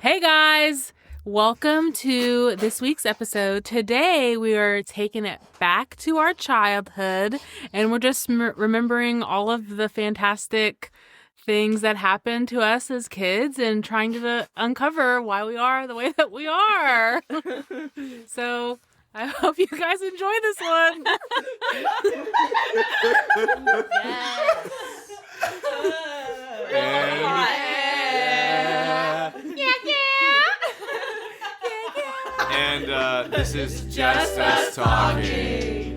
Hey guys, welcome to this week's episode. Today we are taking it back to our childhood and we're just remembering all of the fantastic things that happened to us as kids and trying to uncover why we are the way that we are. So I hope you guys enjoy this one. And this is just us talking.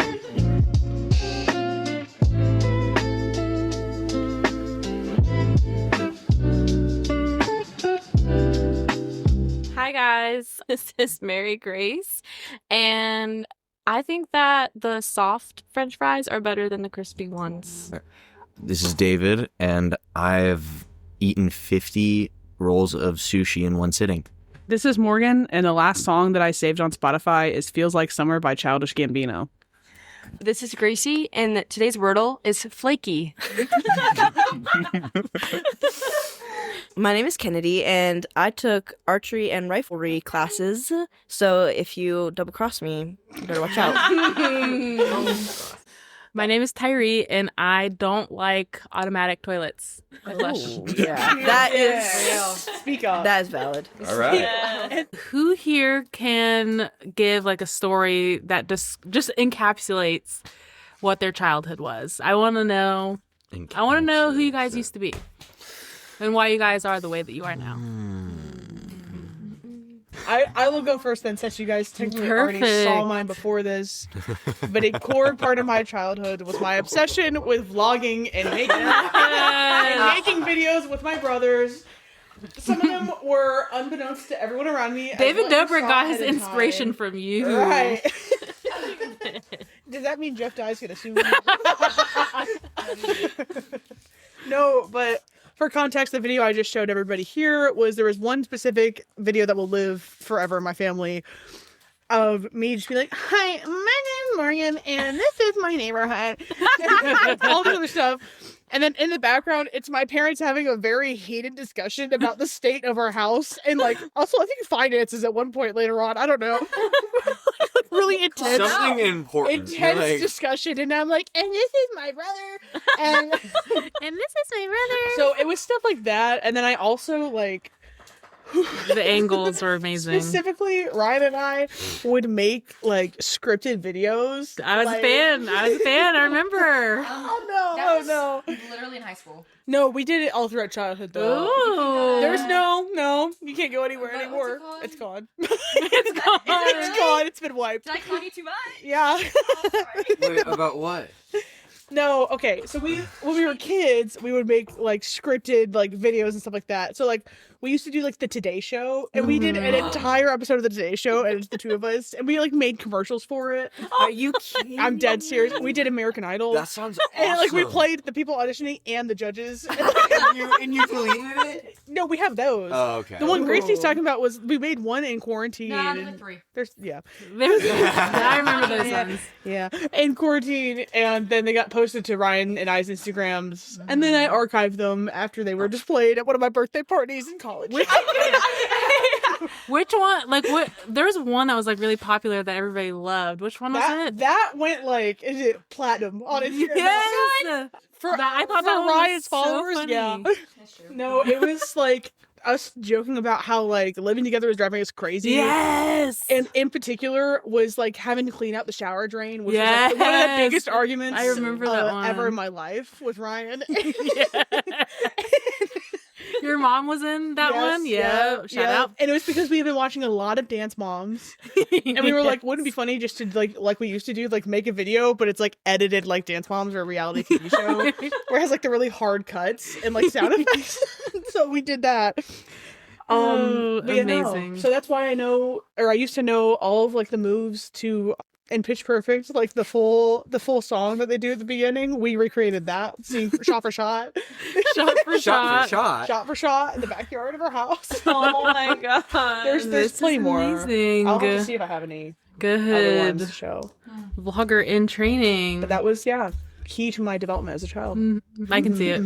Hi guys, this is Mary Grace, and I think that the soft French fries are better than the crispy ones. This is David, and I've eaten 50 rolls of sushi in one sitting. This is Morgan, and the last song that I saved on Spotify is Feels Like Summer by Childish Gambino. This is Gracie, and today's wordle is flaky. My name is Kennedy, and I took archery and riflery classes, so if you double-cross me, you better watch out. My name is Tyree, and I don't like automatic toilets. That is... Speak up. That is valid. All right. Who here can give like a story that just encapsulates what their childhood was? I want to know. I want to know who you guys used to be and why you guys are the way that you are now. I will go first then, since you guys technically already saw mine before this. But a core part of my childhood was my obsession with vlogging and making videos with my brothers. Some of them were unbeknownst to everyone around me. David Dobrik got his inspiration from you. Right. Does that mean Jeff Dye's gonna sue me? No, but for context, the video I just showed everybody here there was one specific video that will live forever in my family of me just being like, "Hi, my name's Morgan, and this is my neighborhood." All this other stuff. And then in the background, it's my parents having a very heated discussion about the state of our house. And like, also I think finances at one point later on. I don't know. Really intense. Something important. Intense discussion. And I'm like, and this is my brother. And And this is my brother. so it was stuff like that. And then I also like... The angles were amazing. Specifically, Ryan and I would make like scripted videos. I was a fan. I remember. Oh no. Literally in high school. No, we did it all throughout childhood though. Ooh. There's no, you can't go anywhere anymore. What's it called? It's gone. It's gone. It's gone. It's been wiped. Did I call you too much? Yeah. Oh, sorry. Wait, about what? No, okay. So when we were kids, we would make like scripted like videos and stuff like that. So like we used to do like the Today Show, and we did an entire episode of the Today Show, and it's the two of us, and we like made commercials for it. Are you kidding? I'm dead serious. We did American Idol. That sounds awesome. And like we played the people auditioning and the judges. and you deleted it? No, we have those. Oh, okay. The one Gracie's talking about was we made one in quarantine. No, and like 3. There's yeah. I remember those ones. Yeah, in quarantine, and then they got posted to Ryan and I's Instagrams, and then I archived them after they were displayed at one of my birthday parties in college. Which one? Like what? There was one that was like really popular that everybody loved. Which one was it? That went like is it platinum on Instagram? Yes. For I thought for that one was Ryan's so followers, funny. yeah. That's true. No, it was like us joking about how like living together was driving us crazy. Yes. And in particular was like having to clean out the shower drain, which was Yes. like, one of the biggest arguments I remember that one. ever in my life with Ryan. Your mom was in that one? Yeah. Shout out. And it was because we had been watching a lot of Dance Moms. And we were like, wouldn't it be funny just to like we used to do, like make a video, but it's like edited like Dance Moms or a reality TV show where it has like the really hard cuts and like sound effects. So we did that. Oh, but yeah, no. amazing. So that's why I used to know all of like the moves to in Pitch Perfect, like the full song that they do at the beginning. We recreated that. See, shot for shot. Shot for shot. Shot for shot in the backyard of our house. Oh my god. There's This plenty is more. amazing. I'll have to see if I have any other Good. ones to show. Vlogger in training. But that was key to my development as a child. I can see it.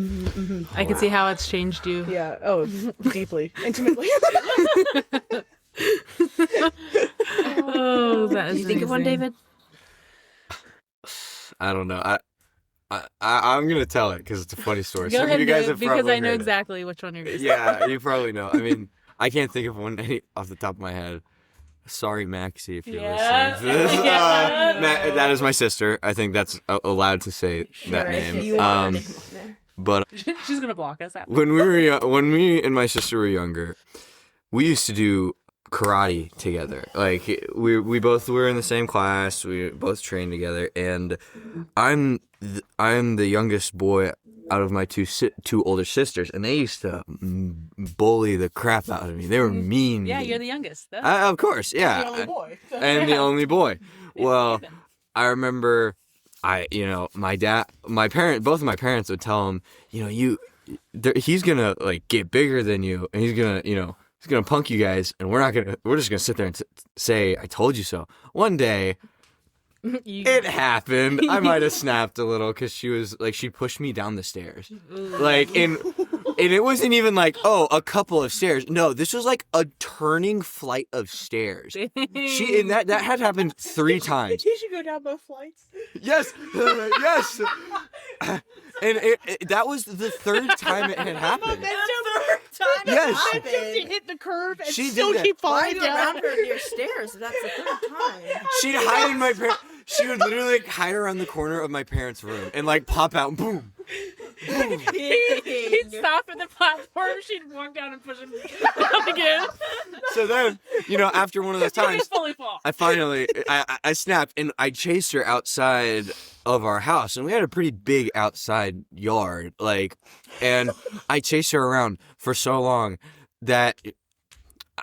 I can see how it's changed you. Yeah. Oh, deeply, intimately. Oh, that is Do you think of one, amazing. David? I don't know. I'm gonna tell it because it's a funny story. Go Some ahead of you and guys do it have because probably I know heard it. exactly which one you're going to say. Yeah, you probably know. I mean, I can't think of one off the top of my head. Sorry, Maxie, if you're Yeah. listening to this. Yeah. That is my sister. I think that's allowed to say that name. But She's going to block us out. when when me and my sister were younger, we used to do karate together. Like we both were in the same class. We both trained together, and I'm the youngest boy out of my two older sisters, and they used to bully the crap out of me. They were mean. Yeah, mean. you're the youngest. Though. Of course, yeah. The only boy. And the only boy. Well, I remember, my parent, both of my parents would tell him, he's gonna like get bigger than you, and he's gonna punk you guys, and we're just gonna sit there and say, I told you so. One day, it happened. I might have snapped a little because she pushed me down the stairs. Like, and it wasn't even like, a couple of stairs. No, this was like a turning flight of stairs. And that had happened 3 times. Did you go down both flights? Yes, yes. And that was the 3rd time it had happened. Yes. She hit the curve and She did still that. keep Why are falling you down. around her near stairs? That's the 3rd time. She'd hide in my parents. She would literally hide around the corner of my parents' room and like pop out. Boom. He'd stop at the platform, she'd walk down and push him down again. So then, after one of those He'd times, fully fall. I finally, I snapped and I chased her outside of our house, and we had a pretty big outside yard, and I chased her around for so long that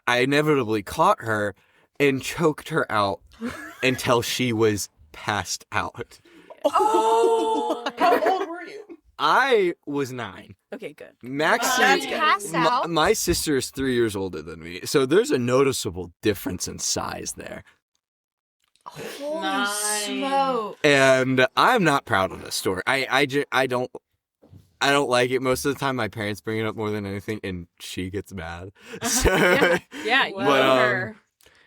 I inevitably caught her and choked her out until she was passed out. Oh! How old were you? I was 9. Okay, good. Maxie, That's passed out? my sister is 3 years older than me, so there's a noticeable difference in size there. Holy smoke. And I'm not proud of this story. I don't like it. Most of the time, my parents bring it up more than anything, and she gets mad. So, Yeah, you but know her.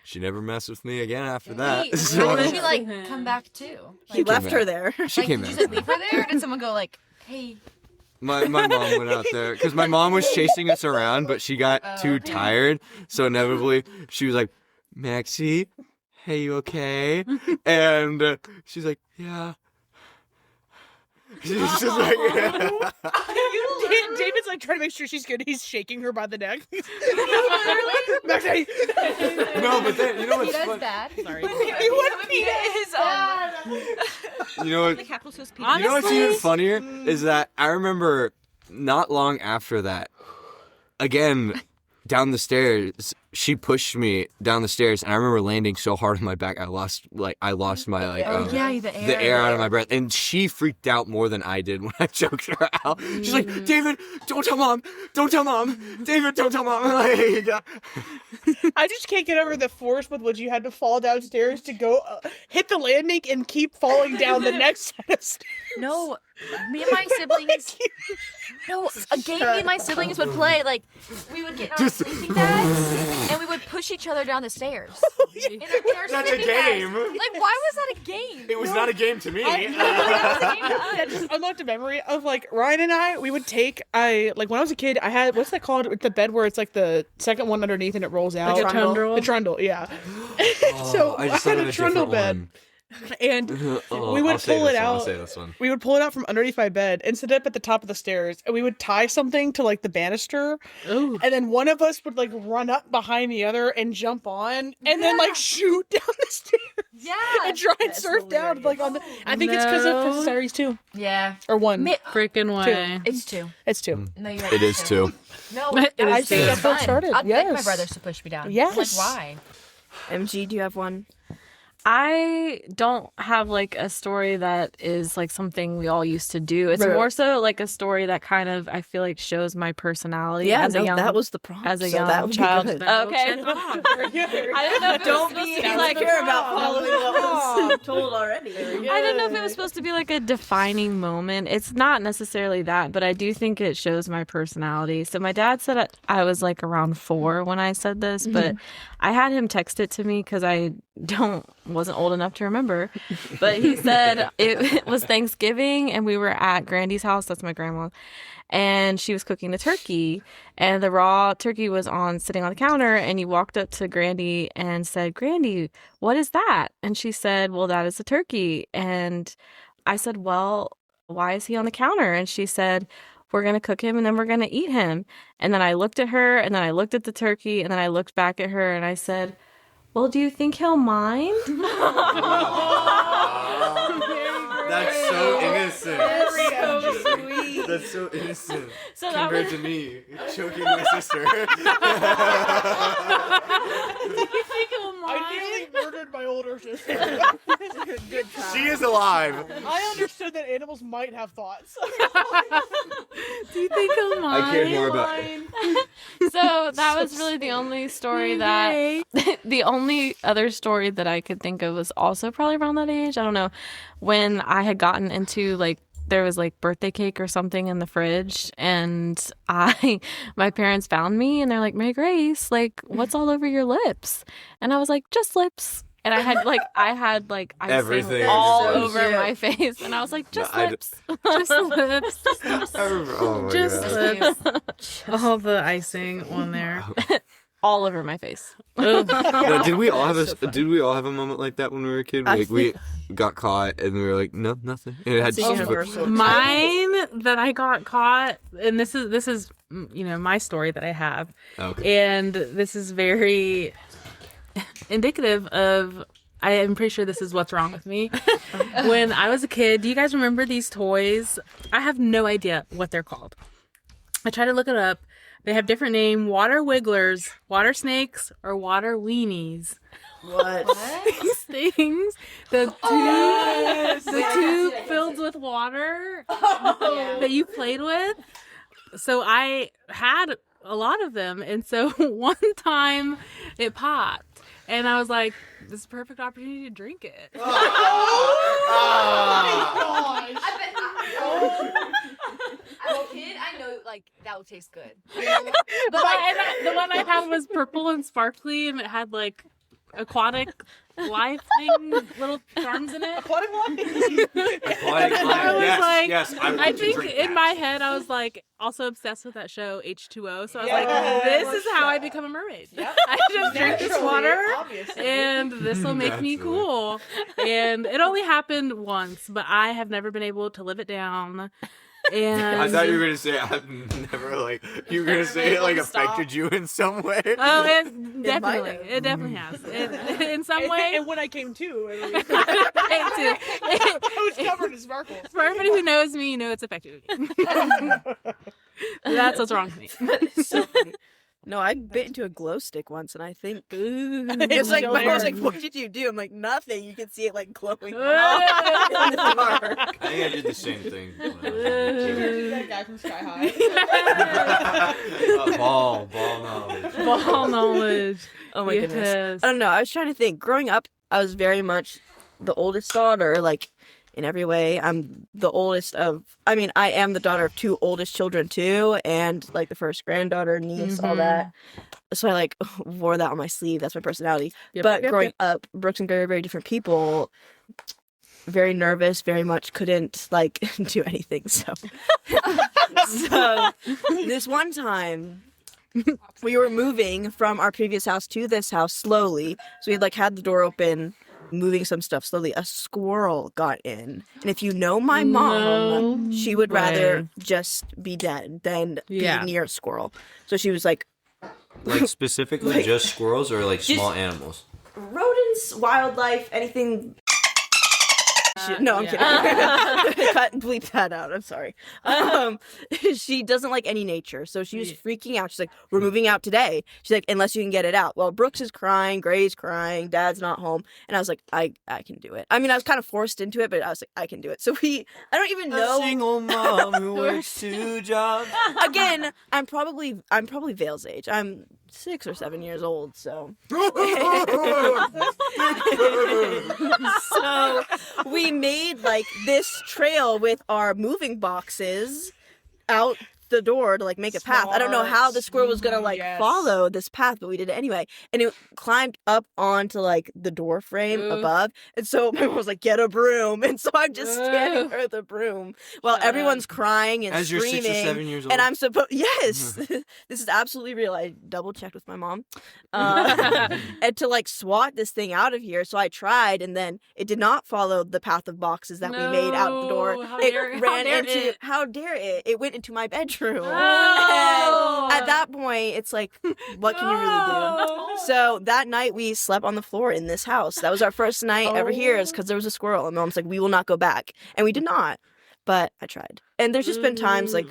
she never messed with me again after that. Wait, So- when did she come back too? He left her there. She came Did you back. just leave her there, or did someone go hey? My mom went out there because my mom was chasing us around, but she got too tired, so inevitably she was like, "Maxie, hey, you okay?" And she's like, "Yeah." She's just like, David's like trying to make sure she's good. He's shaking her by the neck. Literally? no, but then you know what's That's fun? bad. Sorry. You know what? Honestly, You know what's even funnier is that I remember not long after that, again, down the stairs, she pushed me down the stairs, and I remember landing so hard on my back, I lost my the air out of my breath, and she freaked out more than I did when I choked her out. She's like, "David, don't tell mom, David, don't tell mom." I just can't get over the force with which you had to fall downstairs to go hit the landing and keep falling down the next set of stairs. No, me and my siblings. No, a game me and my siblings would play. Like, we would get in our sleeping bags and we would push each other down the stairs. In our That's a sleeping game. bags. Like, why was that a game? It was not a game to me. That just unlocked a memory of Ryan and I. We would take when I was a kid, I had what's that called? It's the bed where it's like the second one underneath and it rolls out. Like a trundle? The trundle, yeah. So I had a trundle bed. And we would pull it out. We would pull it out from underneath my bed and sit up at the top of the stairs, and we would tie something to the banister. Ooh. And then one of us would run up behind the other and jump on, and then shoot down the stairs. Yeah. And try and surf down on the. I think it's because of Princess Diaries 2 Yeah. or 1. Freaking way. It's 2. It's 2. No, you're right. It is too. No, It is I think too. that's where it fun. started. I'd like my Yes. brothers to push me down. Yes. I'm like, why? MG, do you have one? I don't have like a story that is like something we all used to do. It's Right. more so like a story that kind of I feel like shows my personality Yeah, as a young that was the prompt. as a so young that would be child. good. Okay. Check off. I don't know if Don't it was be supposed to be like insecure about following what was told already. I don't know if it was supposed to be like a defining moment. It's not necessarily that, but I do think it shows my personality. So my dad said I was like around 4 when I said this, but I had him text it to me because I wasn't old enough to remember. But he said it was Thanksgiving and we were at Grandy's house. That's my grandma. And she was cooking the turkey, and the raw turkey was sitting on the counter. And you walked up to Grandy and said, "Grandy, what is that?" And she said, "Well, that is a turkey." And I said, "Well, why is he on the counter?" And she said, "We're going to cook him and then we're going to eat him." And then I looked at her and then I looked at the turkey and then I looked back at her and I said, "Well, do you think he'll mind?" That's so innocent. So sweet. That's so innocent. So that Compared was to me choking my sister. I nearly murdered my older sister. Good time. She is alive. I understood that animals might have thoughts. Do you think he'll mind? I cared more about. So that was really the only story that the only other story that I could think of was also probably around that age. I don't know, when I had gotten into like there was like birthday cake or something in the fridge, and my parents found me and they're like, "Mary Grace, like what's all over your lips?" And I was like, "Just lips." And I had like icing Everything. all So over cute. my face, and I was like, "Just No, lips." Just lips. Oh my Just God. lips. All the icing on there. all over my face. No, did we all have a moment like that when we were a kid? I Like we got caught and we were like, no, nothing. And it had That's to universal. Mine that I got caught, and this is my story that I have, Okay. and this is very indicative of. I am pretty sure this is what's wrong with me. When I was a kid, do you guys remember these toys? I have no idea what they're called. I tried to look it up. They have different name: water wigglers, water snakes, or water weenies. What? These things, the tube filled with water that you played with. So I had a lot of them, and so one time it popped, and I was like, "This is a perfect opportunity to drink it." As a kid, I know like that would taste good. But the one I had was purple and sparkly, and it had like aquatic life thing, little charms in it. Aquatic I was like, yes. I think in my head I was like also obsessed with that show H2O, so I was like, this is how I become a mermaid. I just drink this water, and this will make me Naturally. cool. And it only happened once, but I have never been able to live it down. And I thought you were gonna say I've never like you were gonna say it like affected you in some way. Oh, it might definitely, have. it definitely has. In some way, And when I came to, it was, it I was covered in sparkles. For everybody who knows me, you know it's affected me. That's what's wrong with me. It's so funny. No, I bit into a glow stick once, and I think It's like so my mom was hard. like, "What did you do?" I'm like, "Nothing." You can see it like glowing in the That dark. I think I did the same thing. That guy from Sky High. Ball knowledge. Ball knowledge. Oh my goodness. Yes. I don't know. I was trying to think. Growing up, I was very much the oldest daughter, like in every way. I'm the oldest of, I mean, I am the daughter of 2 oldest children too, and like the first granddaughter, niece, all that. So I like wore that on my sleeve. That's my personality. Yep, But yep, growing yep. up, Brooks and Gary are very different people. Very nervous, very much couldn't like do anything. So this one time we were moving from our previous house to this house slowly. So we like had the door open, moving some stuff slowly. A squirrel got in. And if you know my mom, No she would rather way. just be dead than Yeah. be near a squirrel. So she was like, Like specifically Like- just squirrels or like Just- small animals? rodents, wildlife, anything. No, I'm kidding. Cut and bleep that out. I'm sorry. She doesn't like any nature, so she was freaking out. She's like, "We're moving out today." She's like, "Unless you can get it out." Well, Brooks is crying, Gray's crying, Dad's not home, and I was like, "I can do it." I mean, I was kind of forced into it, but I was like, "I can do it." So I don't even know. A single mom who works 2 jobs. Again, I'm probably Vale's age. I'm 6 or 7 years old, so. So we made like this trail with our moving boxes out the door to like make a path. I don't know how the squirrel was gonna like follow this path, but we did it anyway. And it climbed up onto like the door frame above. And so my mom was like, "Get a broom." And so I'm just standing there with a broom while everyone's crying and as screaming. As you're 6 or 7 years old. And I'm supposed this is absolutely real. I double checked with my mom. And to like swat this thing out of here. So I tried, and then it did not follow the path of boxes that we made out the door. How dare it? It went into my bedroom. Oh. And at that point, it's like, what can you really do? So that night we slept on the floor in this house. That was our first night ever here, is because there was a squirrel. And Mom's like, "We will not go back," and we did not. But I tried. And there's just been times like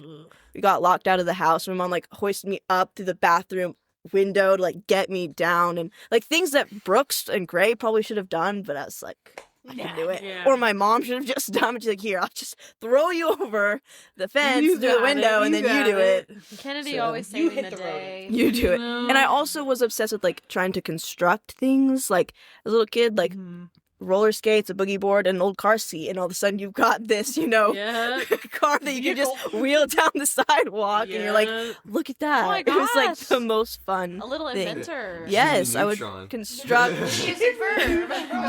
we got locked out of the house. My mom like hoisted me up through the bathroom window to like get me down, and like things that Brooks and Gray probably should have done, but I was like, I can do it. Yeah. Or my mom should have just done it. She's like, "Here, I'll just throw you over the fence through the window, and then you do it." Kennedy So, always you saving hit the the day. You do it. And I also was obsessed with like trying to construct things. Like as a little kid, like roller skates, a boogie board, and an old car seat, and all of a sudden you've got this, car that you can just wheel down the sidewalk, and you're like, "Look at that!" Oh my It was like gosh. the most fun. A little thing. inventor. Yes, I would Neutron. construct.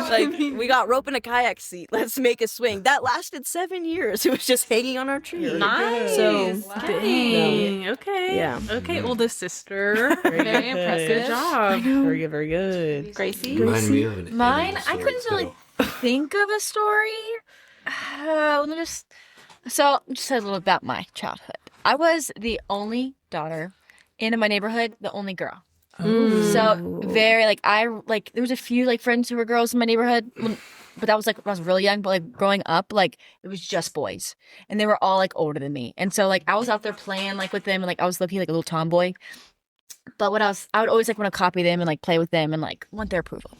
Like we got rope and a kayak seat. Let's make a swing. That lasted 7 years. It was just hanging on our tree. Nice. So Dang. Okay. Yeah. Okay, oldest sister. Very impressive. Good job. Very good, very good. Gracie. Remind me of an Mine, animal I story, couldn't really too. think of a story. Let me just a little about my childhood. I was the only daughter in my neighborhood, the only girl. So very there was a few like friends who were girls in my neighborhood, but that was like when I was really young. But like growing up, like it was just boys, and they were all like older than me. And so like I was out there playing like with them, and like I was looking like a little tomboy. But I would always like want to copy them and like play with them and like want their approval,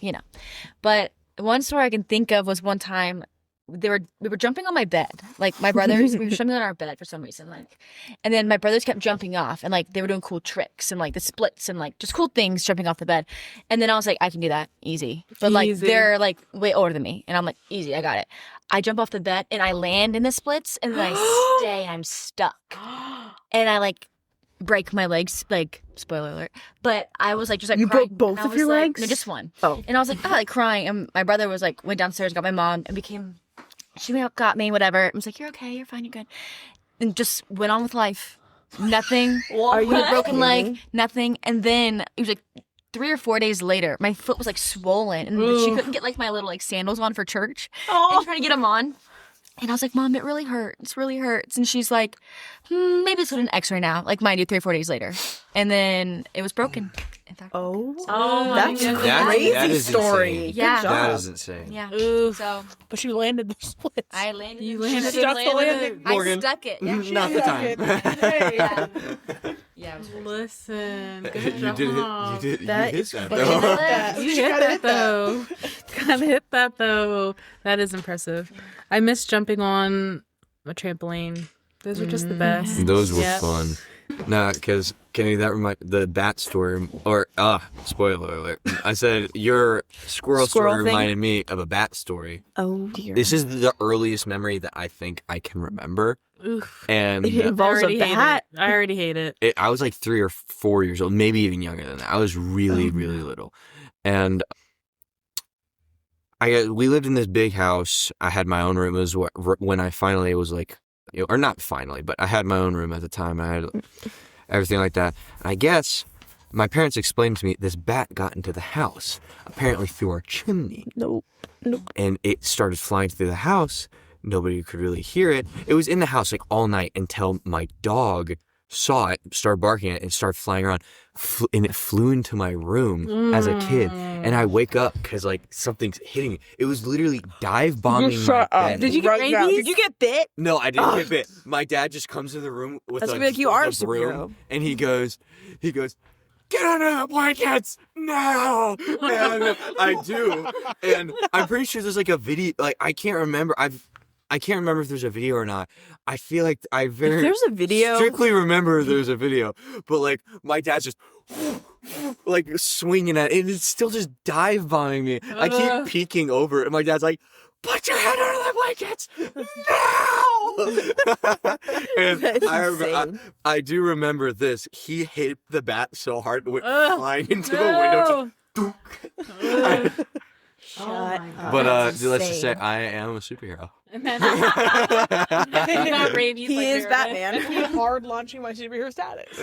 But one story I can think of was one time we were jumping on my bed, like my brothers. We were jumping on our bed for some reason, like, and then my brothers kept jumping off, and like they were doing cool tricks and like the splits and like just cool things jumping off the bed. And then I was like, I can do that easy, but like Easy. they're like way older than me, and I'm like, easy, I got it. I jump off the bed and I land in the splits, and then I'm stuck, and I like break my legs, like spoiler alert. But I was like just like You crying. broke both And I of was your like- legs? No, just one. Oh. And I was like, like crying, and my brother was like went downstairs, got my mom, and she went up, got me, whatever. I was like, "You're okay, you're fine, you're good," and just went on with life. Nothing. Are you broken leg? kidding? Nothing. And then it was like 3 or 4 days later, my foot was like swollen, and she couldn't get like my little like sandals on for church. And trying to get them on. And I was like, "Mom, it really hurts. It really hurts." And she's like, "Maybe let's go to an X-ray now." Like, mind you, 3 or 4 days later, and then it was broken. In fact, Oh That's my a goodness. crazy That is story. insane. Yeah. Good job. That is insane. yeah. Oof. So But she landed the splits. I landed. You it. landed Stuck it. the landing. I stuck it. Yeah. Not the time. Yeah. Yeah. It was crazy. Listen, good you job. did it. You That hit is that funny. though. You She hit gotta that hit that. though. Gotta hit that though. That is impressive. I miss jumping on a trampoline. Those were just the best. Those were Yep. fun. Nah, because Kenny, that the bat story, or spoiler alert. I said your squirrel Squirrel story thing? reminded me of a bat story. Oh dear. This is the earliest memory that I think I can remember, Oof. and It involves a I already hate bat. it. I already hate it. I was like 3 or 4 years old, maybe even younger than that. I was really, really little, and we lived in this big house. I had my own room. It was when I finally was like, or not finally, but I had my own room at the time. I had everything like that. And I guess my parents explained to me this bat got into the house, apparently through our chimney. Nope. And it started flying through the house. Nobody could really hear it. It was in the house like all night until my dog saw it, started barking at it, and started flying around. And it flew into my room as a kid. and I wake up because like something's hitting me. It was literally dive bombing my Shut up. bed. Did you get Right now. rabies? Did you get bit? No, I didn't get bit. My dad just comes in the room with That's a, gonna be like, you are a a broom, superhero. and he goes, get under the blankets now, and I do, and I'm pretty sure there's like a video. Like I can't remember. I can't remember if there's a video or not. I feel like I very If there's a video, strictly remember there's a video, but like my dad's just like swinging at it, and it's still just dive bombing me. I keep peeking over, and my dad's like, "Put your head under the blankets now!" And That's I insane. I do remember this. He hit the bat so hard it went flying into the window. Just, Shut up. but That's let's just say insane. I am a superhero. And then got rabies. He like is Meredith. Batman. Hard launching my superhero status.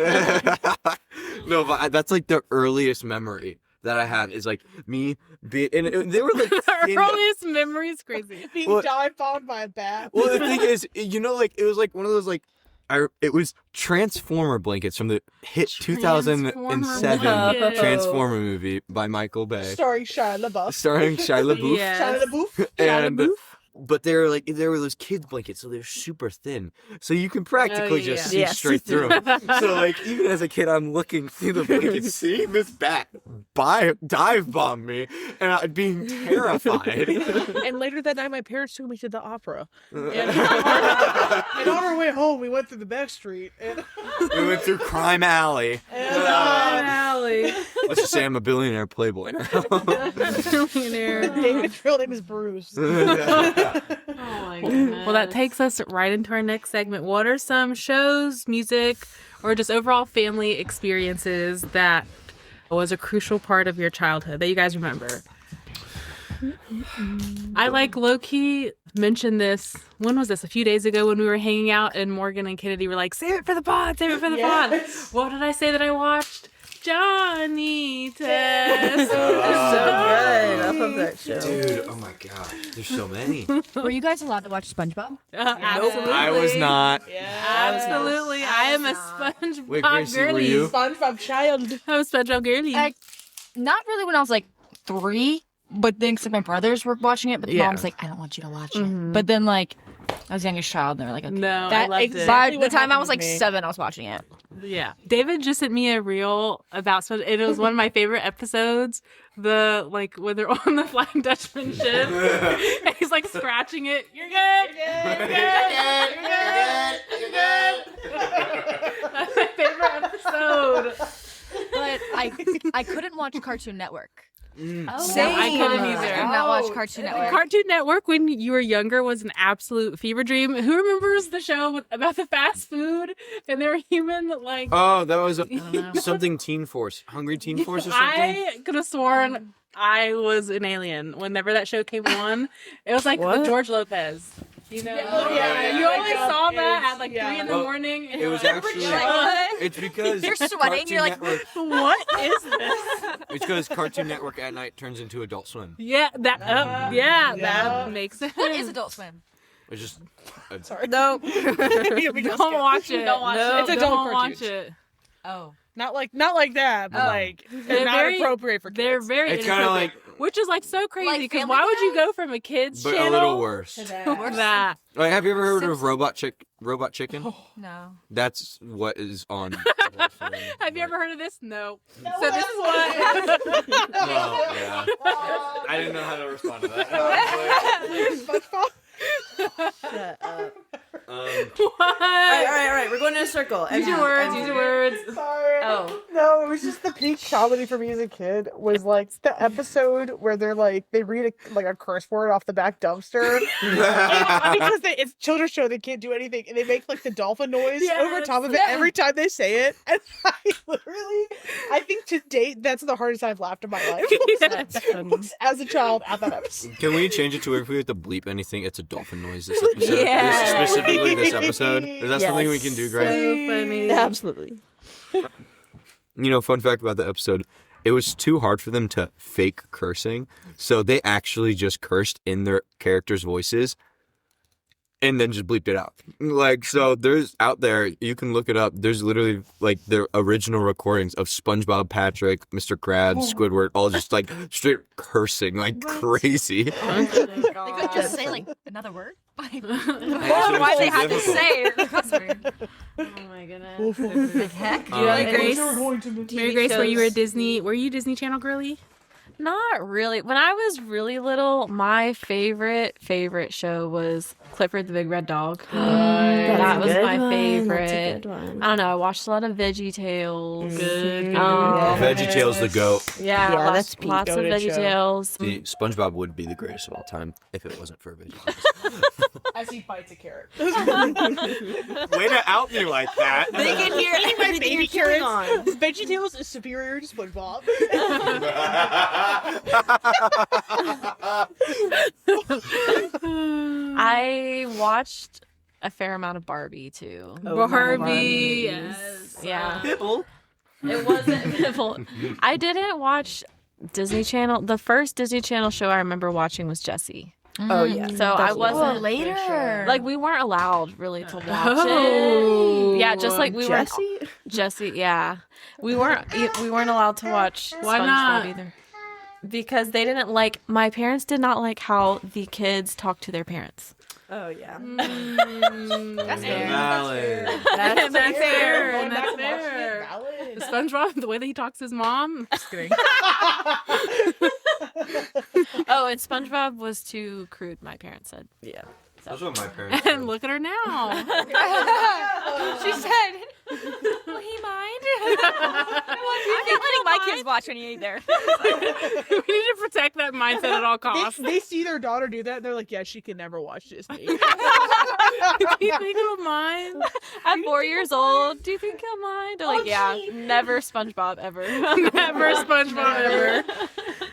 No, but that's like the earliest memory that I have is like me being, and they were like thin- Earliest memories, crazy. Being Well- dive bombed by a bat. Well, the thing is, like it was like one of those like, it was Transformer blankets from the hit 2007 blankets. Transformer movie by Michael Bay, Starring Shia LaBeouf. starring Shia LaBeouf. Yes. Shia LaBeouf. And but they were those kids blankets, so they're super thin, so you can practically yeah. just see Yeah, straight see through them. So like even as a kid, I'm looking through the blankets, seeing this bat dive bomb me, and I'm being terrified. And later that night, my parents took me to the opera. And on our way home, we went through the back street. And, We went through Crime Alley. Alley. Let's just say I'm a billionaire playboy now. Millionaire. David's real name is Bruce. Well, that takes us right into our next segment. What are some shows, music, or just overall family experiences that was a crucial part of your childhood that you guys remember? I like low-key mentioned this. When was this? A few days ago when we were hanging out and Morgan and Kennedy were like, save it for the pod, save it for the pod. What did I say that I watched? Johnny Test. So good. I love that show. Dude, oh my god, there's so many. Were you guys allowed to watch SpongeBob? Absolutely. I was not. Absolutely. I am a SpongeBob Wait, Gracie, were girly. you? SpongeBob child. I'm a SpongeBob girly. Not really when I was like 3, but then 'cause my brothers were watching it, but the Yeah. mom was like, I don't want you to watch it. But then like I was the youngest child and they were like, okay. No, I That loved exact- it. By what the time I happened was to like me. 7, I was watching it. Yeah. David just sent me a reel about SpongeBob. It was one of my favorite episodes. The like when they're on the Flying Dutchman ship, and he's like scratching it. You're good. You're good. That's my favorite episode. But I couldn't watch Cartoon Network. Same. I I couldn't either. I could not watch Cartoon Network. Cartoon Network, when you were younger, was an absolute fever dream. Who remembers the show about the fast food and they were human? Like, Oh, that was something Teen Force, Hungry Teen Force or something. I could have sworn I was an alien whenever that show came on. It was like the George Lopez. You know, you always saw that at like 3 in the Well, morning. It was actually. It's because You're sweating, Cartoon you're like, Network. What is this? It's because Cartoon Network at night turns into Adult Swim. Yeah, that. That makes sense. What is Adult Swim? It's just. No. Don't watch it. Don't watch No. it. It's adult Don't watch cartoons. it. Oh. Not like that, but like they're not very- appropriate for kids. They're very. It's kind of like, which is like so crazy Like because Family why would Guy? you go from a kids but channel a little worse. to that? Like, have you ever heard of Robot Chicken? No. That's what is on. Have you ever heard of this? No. So this is what. Well, yeah. I didn't know how to respond to that. Shut up. All What? right. We're going in a circle. Use your words. Use your words. Sorry. Oh. No, it was just the peak comedy for me as a kid was like the episode where they're like they read a curse word off the back dumpster. Because it's a children's show, they can't do anything, and they make like the dolphin noise over top of it every time they say it. And I think to date that's the hardest I've laughed in my life. Was as a child at that episode. Can we change it to where if we have to bleep anything, it's a dolphin noise this episode? Yeah. This, specifically this episode? Is that something we can do, Greg? So funny. Absolutely. You know, fun fact about the episode, it was too hard for them to fake cursing, so they actually just cursed in their characters' voices. and then just bleeped it out. Like, so there's out there, you can look it up. There's literally like the original recordings of SpongeBob, Patrick, Mr. Krabs, Squidward, all just like straight cursing like crazy. They could just say like another word. Why they have to say it? Oh my goodness. Like heck. Mary Grace, were you a Disney Channel girly? Not really. When I was really little, my favorite show was Clifford the Big Red Dog. That was my favorite. That's a good one. I don't know. I watched a lot of VeggieTales. Good. VeggieTales the GOAT. Yeah, that's peak lots of goated show. VeggieTales. See, SpongeBob would be the greatest of all time if it wasn't for VeggieTales. As he bites a carrot. Way to out me like that. They can hear my baby carrots. on. VeggieTales is superior to SpongeBob. I watched a fair amount of Barbie too. Barbie. Yes. Yeah. Nibble. It wasn't nibble. I didn't watch Disney Channel. The first Disney Channel show I remember watching was Jessie. Oh yeah. So I wasn't later. like we weren't allowed really to watch Oh. it. Yeah, just like we weren't Jessie? Jessie, yeah. We weren't allowed to watch Why SpongeBob not? either. Because they didn't like my parents did not like how the kids talk to their parents. Oh yeah. That's fair. Valid. That's fair. Going back That's and watching fair. it, valid. SpongeBob, the way that he talks to his mom. Just kidding. Oh, and SpongeBob was too crude, my parents said. Yeah. That's what my parents And look at her now. She said, "Will he mind?" I'm not letting my kids watch any either. We need to protect that mindset at all costs. They see their daughter do that, and they're like, "Yeah, she can never watch Disney." Do you think he'll mind? At 4 years old, do you think he'll mind? They're like, yeah, never SpongeBob ever. Never SpongeBob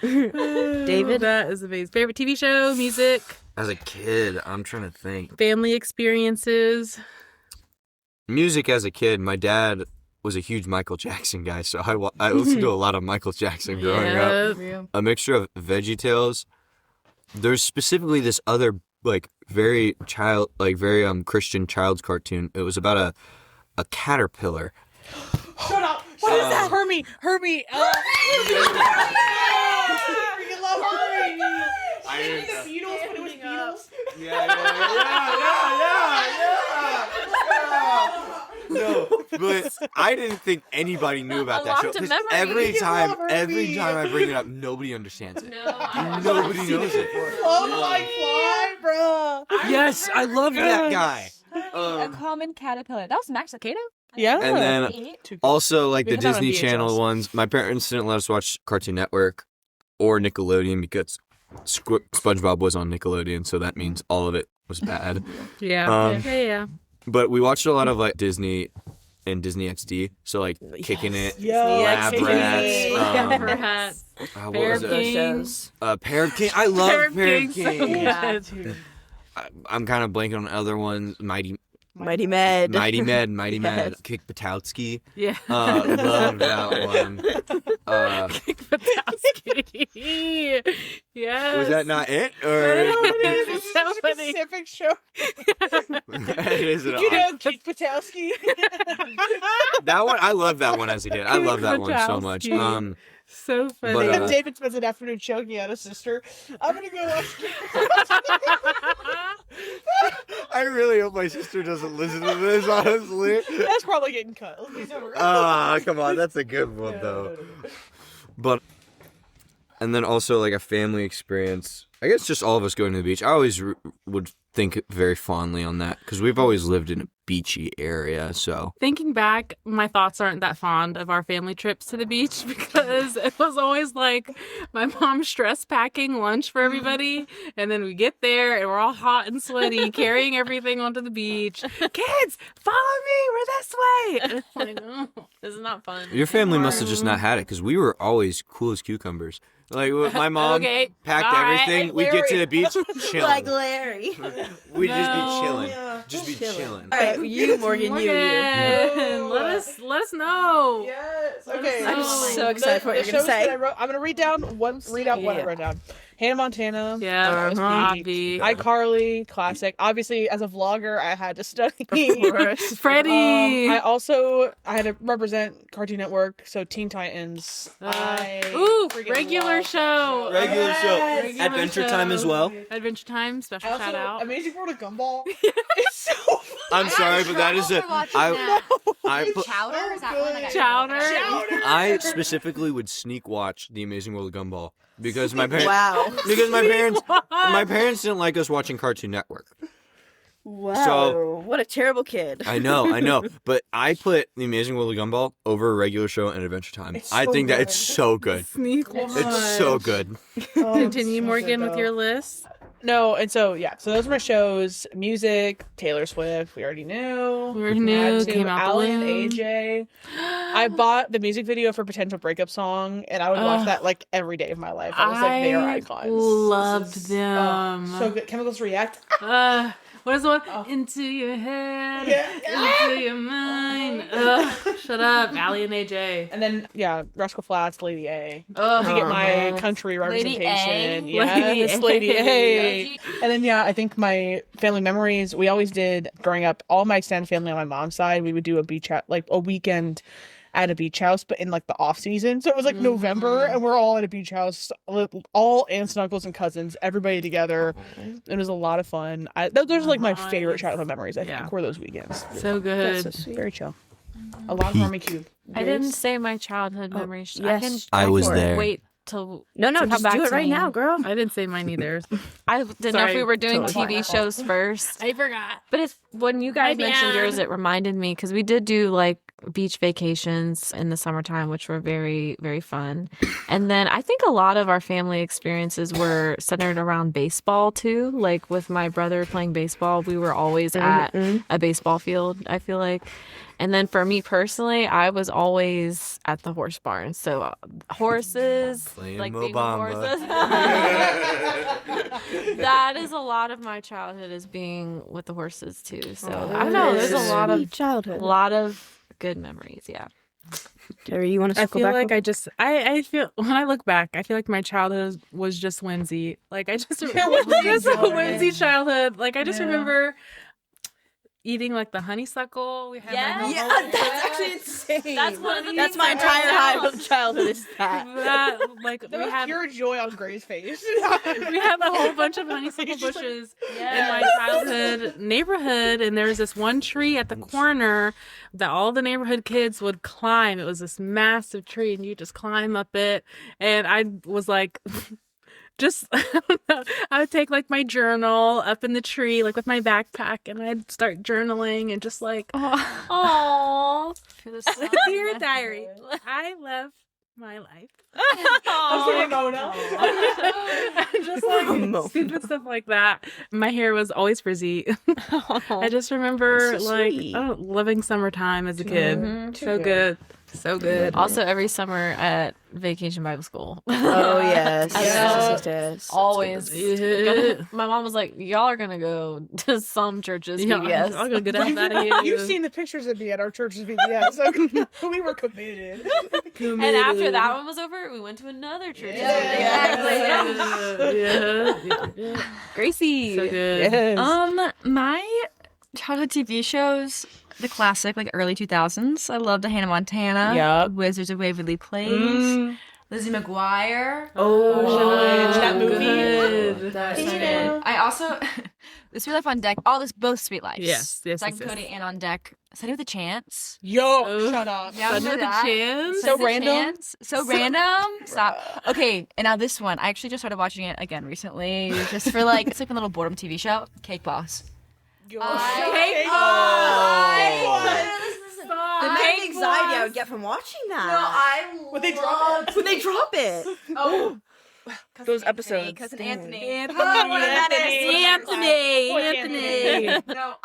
ever. David? That is amazing. Favorite TV show, music, As a kid, I'm trying to think. family experiences. Music as a kid, my dad was a huge Michael Jackson guy, so I listened to a lot of Michael Jackson growing up. Yep. A mixture of VeggieTales. There's specifically this other like very Christian child's cartoon. It was about a caterpillar. Shut up! What is that? Hermie! Hermie! Freaking love Hermie! The Beatles when it was Beatles. No, but I didn't think anybody knew about that show. Unlocked a 'Cause memory. every You time love Herbie. I bring it up, nobody understands it. Nobody knows it. Love like fly, bro. Yes, I love that guy. A common caterpillar. That was Max Lucado. Yeah. And then also like the We had that on Disney VHS. Channel ones. My parents didn't let us watch Cartoon Network or Nickelodeon because SpongeBob was on Nickelodeon, so that means all of it was bad. Yeah. Yeah. But we watched a lot of like Disney and Disney XD, so like Kicking It, Yeah. Lab Rats, Perhaps. what was Bear it? Kings. Parrot King. I love Parrot Parrot King's so King. good. I'm kind of blanking on other ones. Mighty Med. Med. Kick Patowski. Yeah. Love that one. Patowski. Yes. Was that not it? Or It's so It's a funny. specific show. it is an You know, Kick Patowski. that one. I love that one as a kid. I love that one so much. Patowski. So funny. But, David spends an afternoon choking out his sister. I'm gonna go watch Kick I really hope my sister doesn't listen to this. Honestly. That's probably getting cut. Let's be sober. Come on, that's a good one though. But and then also like a family experience. I guess just all of us going to the beach. I always would think very fondly on that because we've always lived in a beachy area. So Thinking back, my thoughts aren't that fond of our family trips to the beach because it was always like my mom stress packing lunch for everybody, and then we get there and we're all hot and sweaty carrying everything onto the beach. Kids, follow me. We're this way. And it's like, oh. This is not fun. your family must have just not had it because we were always cool as cucumbers. Like my mom Okay, packed all right. everything. We'd get to the beach, chilling. Like Larry. We'd just be No. chilling. Yeah, Just be chilling. All right, you, Morgan, you. Morgan, let us know. Yes. Okay. I'm so excited for what The you're gonna shows that say. I wrote, I'm gonna read out one I wrote down. Hannah Montana. Yeah, Bobby. iCarly, classic. Obviously, as a vlogger, I had to study. Freddie. I had to represent Cartoon Network, so Teen Titans. Regular show. Regular show. Regular Adventure show. Time as well. Adventure Time, special shout out. Amazing World of Gumball. It's so fun. I'm sorry, but that is Chowder? Is that one? I got Chowder. I specifically would sneak watch The Amazing World of Gumball because my parents Wow. because my parents didn't like us watching Cartoon Network. Wow. So- what a terrible kid. I know, but I put The Amazing World of Gumball over a regular show and Adventure Time. It's I so think that good. it's so good. Sneak watch. It's so good. Continue, Morgan, with your list. No, and so those are my shows. Music, Taylor Swift, we already knew. We already knew, Had to. came out Alan and balloon. AJ. I bought the music video for Potential Breakup Song, and I would watch that like every day of my life. I was like, they are icons. Loved them. So good. Chemicals React. What is the one? Into your head, into your mind. Shut up, Allie and AJ. And then, Rascal Flatts, Lady A. Ugh. To get my country Lady representation. A. Yes, Lady A. And then, I think my family memories, we always did, growing up, all my extended family on my mom's side, we would do a beach house, like a weekend at a beach house, but in like the off season. So it was like November, and we're all at a beach house, all aunts and uncles and cousins, everybody together. It was a lot of fun. Those are like my favorite childhood memories, I think, were those weekends. So good. That's so sweet. Very chill. A lot of Rubik's Cube. I didn't say my childhood memories. yes. I was there. Wait till No, to come just back do it to right me. now, girl. I didn't say mine either. I didn't know if Sorry, we were doing totally. TV shows first. I forgot. But it's when you guys mentioned yours, it reminded me because we did do like beach vacations in the summertime, which were very, very fun. And then I think a lot of our family experiences were centered around baseball too. Like with my brother playing baseball, we were always at a baseball field, I feel like. And then for me personally, I was always at the horse barn. So horses, Playing like being with Obama. horses. That is a lot of my childhood is being with the horses too. So I don't know. There's a lot of good memories. Yeah. Terry, you want to I circle feel back? like I feel when I look back, I feel like my childhood was just whimsy. Like I just just a whimsy childhood. Like I just remember eating like the honeysuckle. We had that's actually insane. That's one of the That's things my I entire wrote childhood is that. that like There we was had pure joy on Gray's face. we had a whole bunch of honeysuckle bushes in my childhood neighborhood, and there was this one tree at the corner that all the neighborhood kids would climb. It was this massive tree, and you just climb up it. And I was like, just I don't know, I would take like my journal up in the tree, like with my backpack, and I'd start journaling and just like, Aww. dear diary, I love my life. Just like stupid stuff like that. My hair was always frizzy. I just remember That's so like sweet. loving summertime as a kid. So good. So good. Also, every summer at Vacation Bible School. Oh yes. Yes. Always. My mom was like, y'all are going to go to some churches, VBS. I'll go get out of you. You've seen the pictures of me at our church's VBS. So we were committed. And after that one was over, we went to another church. Yeah. Gracie. So good. Yes. My childhood TV shows, the classic, like early 2000s. I loved Hannah Montana. Yep. Wizards of Waverly Place. Lizzie McGuire. That movie. Good. That's so good. I also, the Sweet Life on Deck, all this, both Sweet Lives. Yes. Zack and Cody and On Deck. Sunny with a Chance. Yo, shut up. Yeah, Sunny with a Chance. Sunny with a random. Chance. So random. Stop. Okay, and now this one. I actually just started watching it again recently, just for like, it's like a little boredom TV show. Cake Boss. Yo, The amount of anxiety I would get from watching that. When they drop it. When they drop it. Oh. Those episodes. Cousin Anthony. Anthony. No,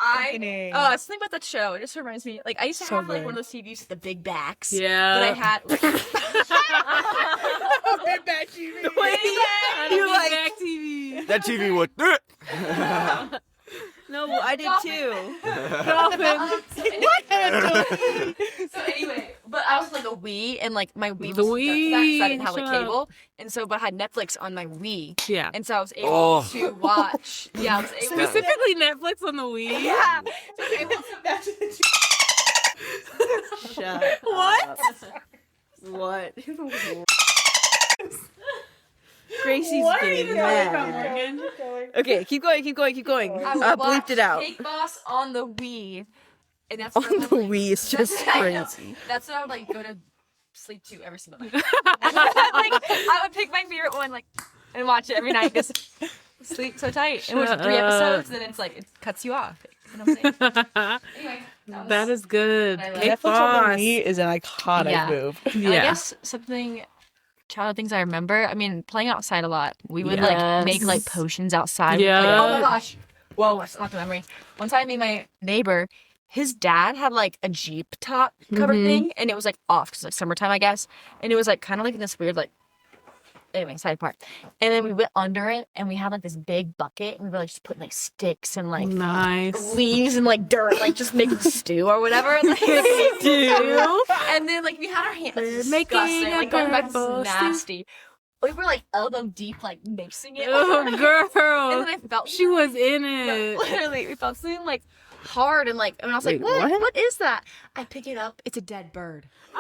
Anthony. something about that show. It just reminds me. Like I used to have like one of those TVs with the big backs. Yeah. But I had. Big Bad TV. You're like, Back TV. That TV would. no, I did too. So anyway, but I was like a Wii, and like my Wii was The hooked up to that 'cause I didn't have like Wii, shut cable, and so but I had Netflix on my Wii, Yeah. and so I was able Oh. to watch. Yeah, I was able to. Specifically Netflix on the Wii. Yeah. Shut What? What? Gracie's What are getting you mad. talking about, Morgan? Keep going. Okay, keep going. I would Bleeped watch it out. Cake Boss on the Wii, and that's On what I the would, like, Wii, it's just I know. crazy. That's what I would like go to sleep to every single night. Like I would pick my favorite one like and watch it every night because sleep so tight. And watch 3 episodes, then it's like it cuts you off. You know what I'm saying? Anyway, That is good. I love Cake Netflix on Boss. the Wii is an iconic Yeah. move. I Yeah. guess something childhood things I remember. I mean, playing outside a lot. We would Yes. like make like potions outside. Yeah. Like, oh my gosh. Whoa, that's not the memory. One time, me and my neighbor, his dad had like a Jeep top cover thing, and it was like off because like summertime, I guess, and it was like kind of like in this weird like. Anyway, side part. And then we went under it, and we had like this big bucket, and we were like just putting like sticks and like Nice. leaves and like dirt, like just making stew or whatever. And, like, Stew? And then like we had our hands We're disgusting, making a like going back to purple stew. nasty. We were like elbow deep, like mixing it. Oh, And girl. then I felt She was in no, it. literally we felt something like hard and like, and I was like, Wait, what? what? What is that? I pick it up. It's a dead bird. A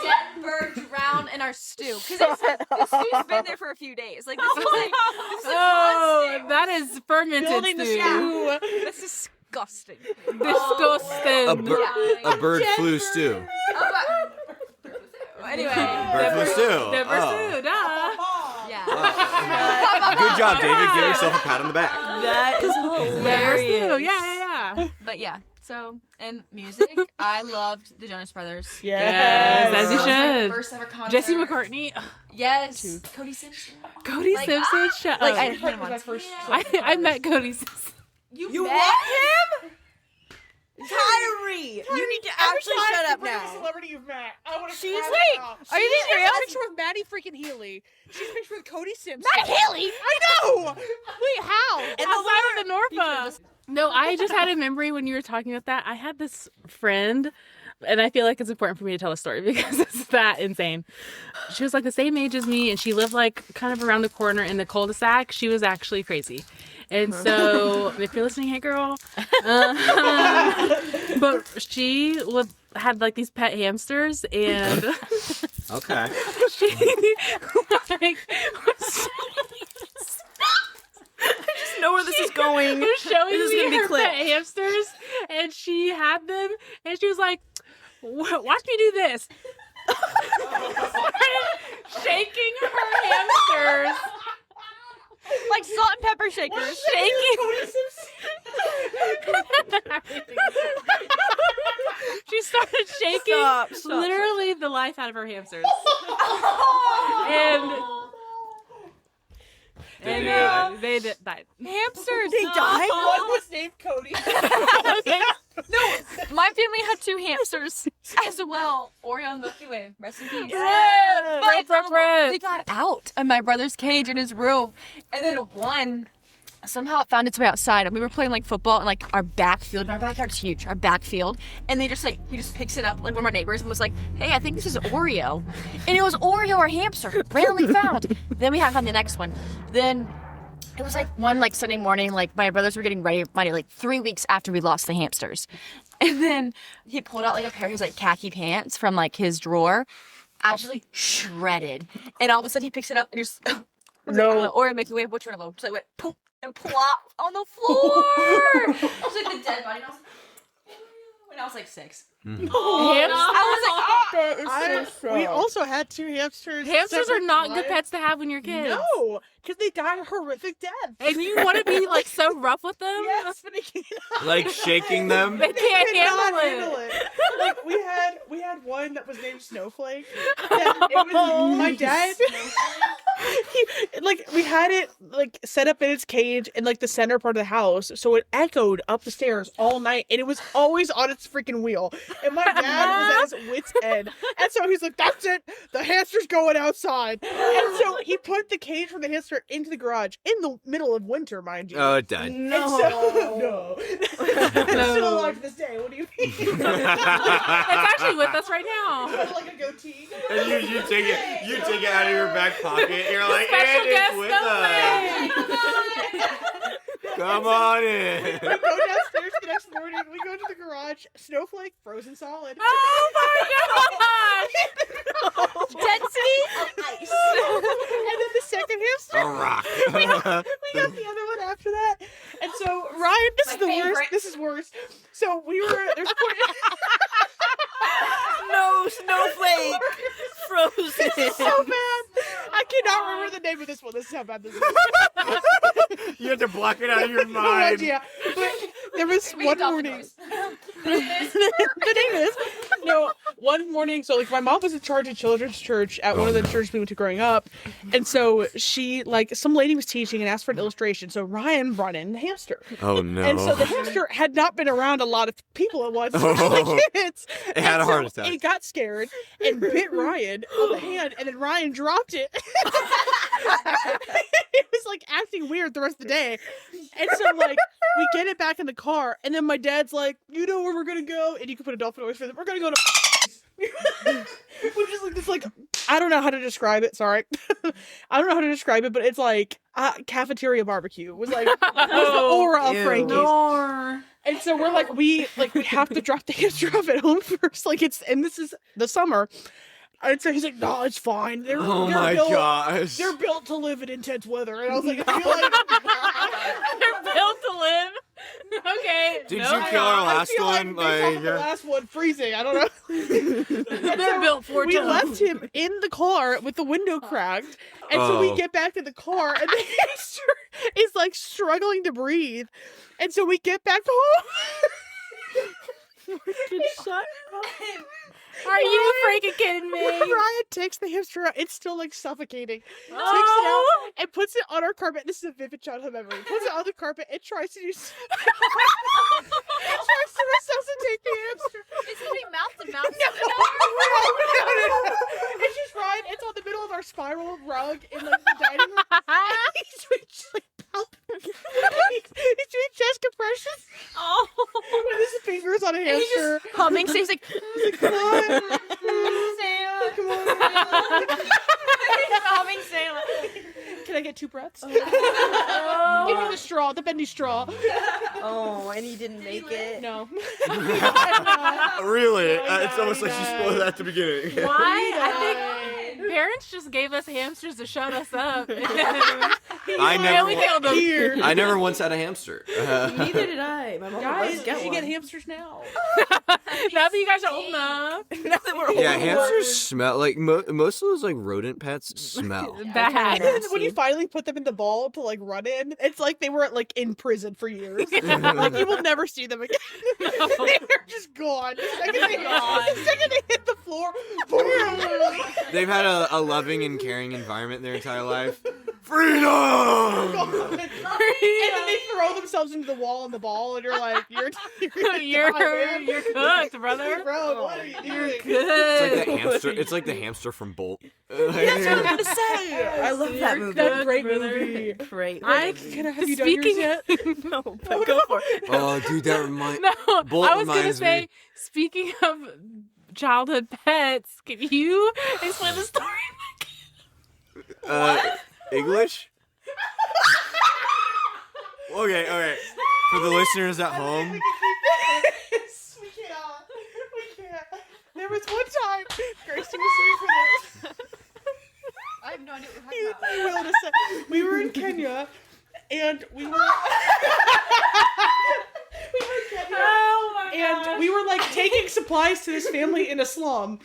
dead bird drowned in our stew because the stew's been there for a few days. Like this was like this is Oh, stew. that is fermented Building the stew. stew. That's disgusting. Disgusting. A bird flu stew. Anyway, Bird flu stew. Never Oh. sued, yeah. Good job, David. Give yourself a pat on the back. That is Never hilarious. sue. Yeah. But yeah, so and music, I loved the Jonas Brothers. Yes, as you That was my should. First ever concert. Jesse McCartney. Yes. Cody Simpson. Cody Like, Simpson. Shut Like up. I hit him once. I met Cody Simpson. You met him? Tyree! You need to actually shut up A now. celebrity you've met. I want to. She's wait. Are you being real? A picture with Maddie freaking Healy. She's a picture with Cody Simpson. Matt Haley. I know. Wait, how? And Outside of the Norfolk. No, I just had a memory when you were talking about that. I had this friend, and I feel like it's important for me to tell a story because it's that insane. She was like the same age as me, and she lived like kind of around the corner in the cul-de-sac. She was actually crazy. And so, if you're listening, hey girl. But she had like these pet hamsters, and Okay. she like was know where this is going. was showing This is me gonna be her clipped. pet hamsters, and she had them, and she was like, "Watch me do this." Shaking her hamsters. Like salt and pepper shakers. Shaking. She started shaking Stop. literally the life out of her hamsters. And they died. Hamsters. They died? One was named Cody. Okay. My family had 2 hamsters as well. Oreo and Milky Way. Rest in peace. Yeah. But Rip. they got out of my brother's cage in his room, and then one somehow it found its way outside. And we were playing like football in like our backfield. Our backyard's huge. Our backfield, and they just like he just picks it up like one of our neighbors and was like, "Hey, I think this is Oreo," and it was Oreo, our hamster, randomly found. Then we had found the next one. Then it was like one like Sunday morning, like my brothers were getting ready like 3 weeks after we lost the hamsters. And then he pulled out like a pair of his like khaki pants from like his drawer, actually shredded. And all of a sudden he picks it up and just No. Oreo Milky Way, which one of them? So it went poof and plop on the floor. It was like the dead body. And I was like, when I was like 6. I was like, that is so We also had 2 hamsters. Hamsters are separate not from good mine. pets to have when you're kids. No, because they die a horrific death. And you want to be like so rough with them? Yes, but it can't. Like shaking them. They can't cannot handle it. Like we had one that was named Snowflake. And it was my dad. Like we had it like set up in its cage in like the center part of the house, so it echoed up the stairs all night, and it was always on its freaking wheel. And my dad was at his wit's end, and so he's like, "That's it, the hamster's going outside." And so he put the cage for the hamster into the garage in the middle of winter, mind you. Oh, it died. And so, no. It's still alive to this day. What do you mean? It's actually with us right now. Like a goatee. And you take it out of your back pocket. You're like, Special and guest it's with us. Come on in. We go downstairs the next morning. We go to the garage. Snowflake, frozen solid. Oh my gosh! Density of ice. And then the second hamster. A rock. We got the other one after that. And so Ryan, this is the worst. This is worse. So we were there's a point. No snowflake. Frozen. This is so bad. I cannot remember the name of this one. This is how bad this is. You have to block it out of your No mind. idea. But there was one morning. The name is one morning. So like my mom was in charge of children's church at one of the churches we went to growing up, and so she some lady was teaching and asked for an illustration. So Ryan brought in the hamster. Oh no. And so the hamster had not been around a lot of people at once, Oh. especially kids. It had a heart attack. It got scared and bit Ryan on the hand, and then Ryan dropped it. It was like acting weird the rest of the day. And so like we get it back in the car, and then my dad's like, you know where we're gonna go? And you can put a dolphin noise for them. We're gonna go to which is like this like I don't know how to describe it, sorry. I don't know how to describe it, but it's like cafeteria barbecue. It was like the aura of Ew. Frankie's. No. And so we're like we have to drop the hamster off at home first. This is the summer. And so he's like, no, it's fine. They're my built, gosh. They're built to live in intense weather. And I was like, I feel like They're built to live. Okay. Did no, you kill our I last feel one? Like, based off of the last one freezing. I don't know. They're built for We left him in the car with the window cracked. And so we get back to the car, and the hamster is like struggling to breathe. And so we get back home. Shut up. Are you freaking kidding me? Ryan takes the hamster out. It's still like suffocating. Takes it Oh. out and puts it on our carpet. This is a vivid childhood memory. Puts it on the carpet and tries to resuscitate the hamster. It's putting mouth to mouth. No. It's just Ryan. It's on the middle of our spiral rug in like the dining room. And he's just like pumping. He's doing chest compressions. Oh. With his fingers on a hamster. Humming. So he's like, Come on. Come on. humming Sailor. Can I get 2 breaths? Give me the straw, the bendy straw. Oh, and he didn't make it. No. Really? It's almost like she spoiled that at the beginning. Why? I think parents just gave us hamsters to shut us up. I never we killed them. Here. I never once had a hamster. Neither did I. My mom Guys, let us you get get one. hamsters now. Now that you guys are old enough. Now that we're Yeah, older. hamsters smell like most of those like rodent pets smell. Bad. And then when you finally put them in the ball to like run in, it's like they were like in prison for years. Like you will never see them again. They're just gone. The second they hit the floor, boom. They've had a loving and caring environment their entire life. Freedom! And then they throw themselves into the wall and the ball, and you're like, you're You're cooked, brother. Bro, what are you doing? It's Good. like the hamster. It's like the hamster from Bolt. That's what I'm gonna say. I love that movie. That great brother. movie. Great. Can I have you done yours Speaking yet? No, but go for it. Oh, dude, that reminds. No, Bolt I was gonna reminds say, me. speaking of childhood pets, can you explain the story? English? Okay. For the listeners at home, We can't. There was one time Gracie was here for this. I have no idea what you're talking about. You will in a sec. We were in Kenya, and we were. And we were like taking supplies to this family in a slum,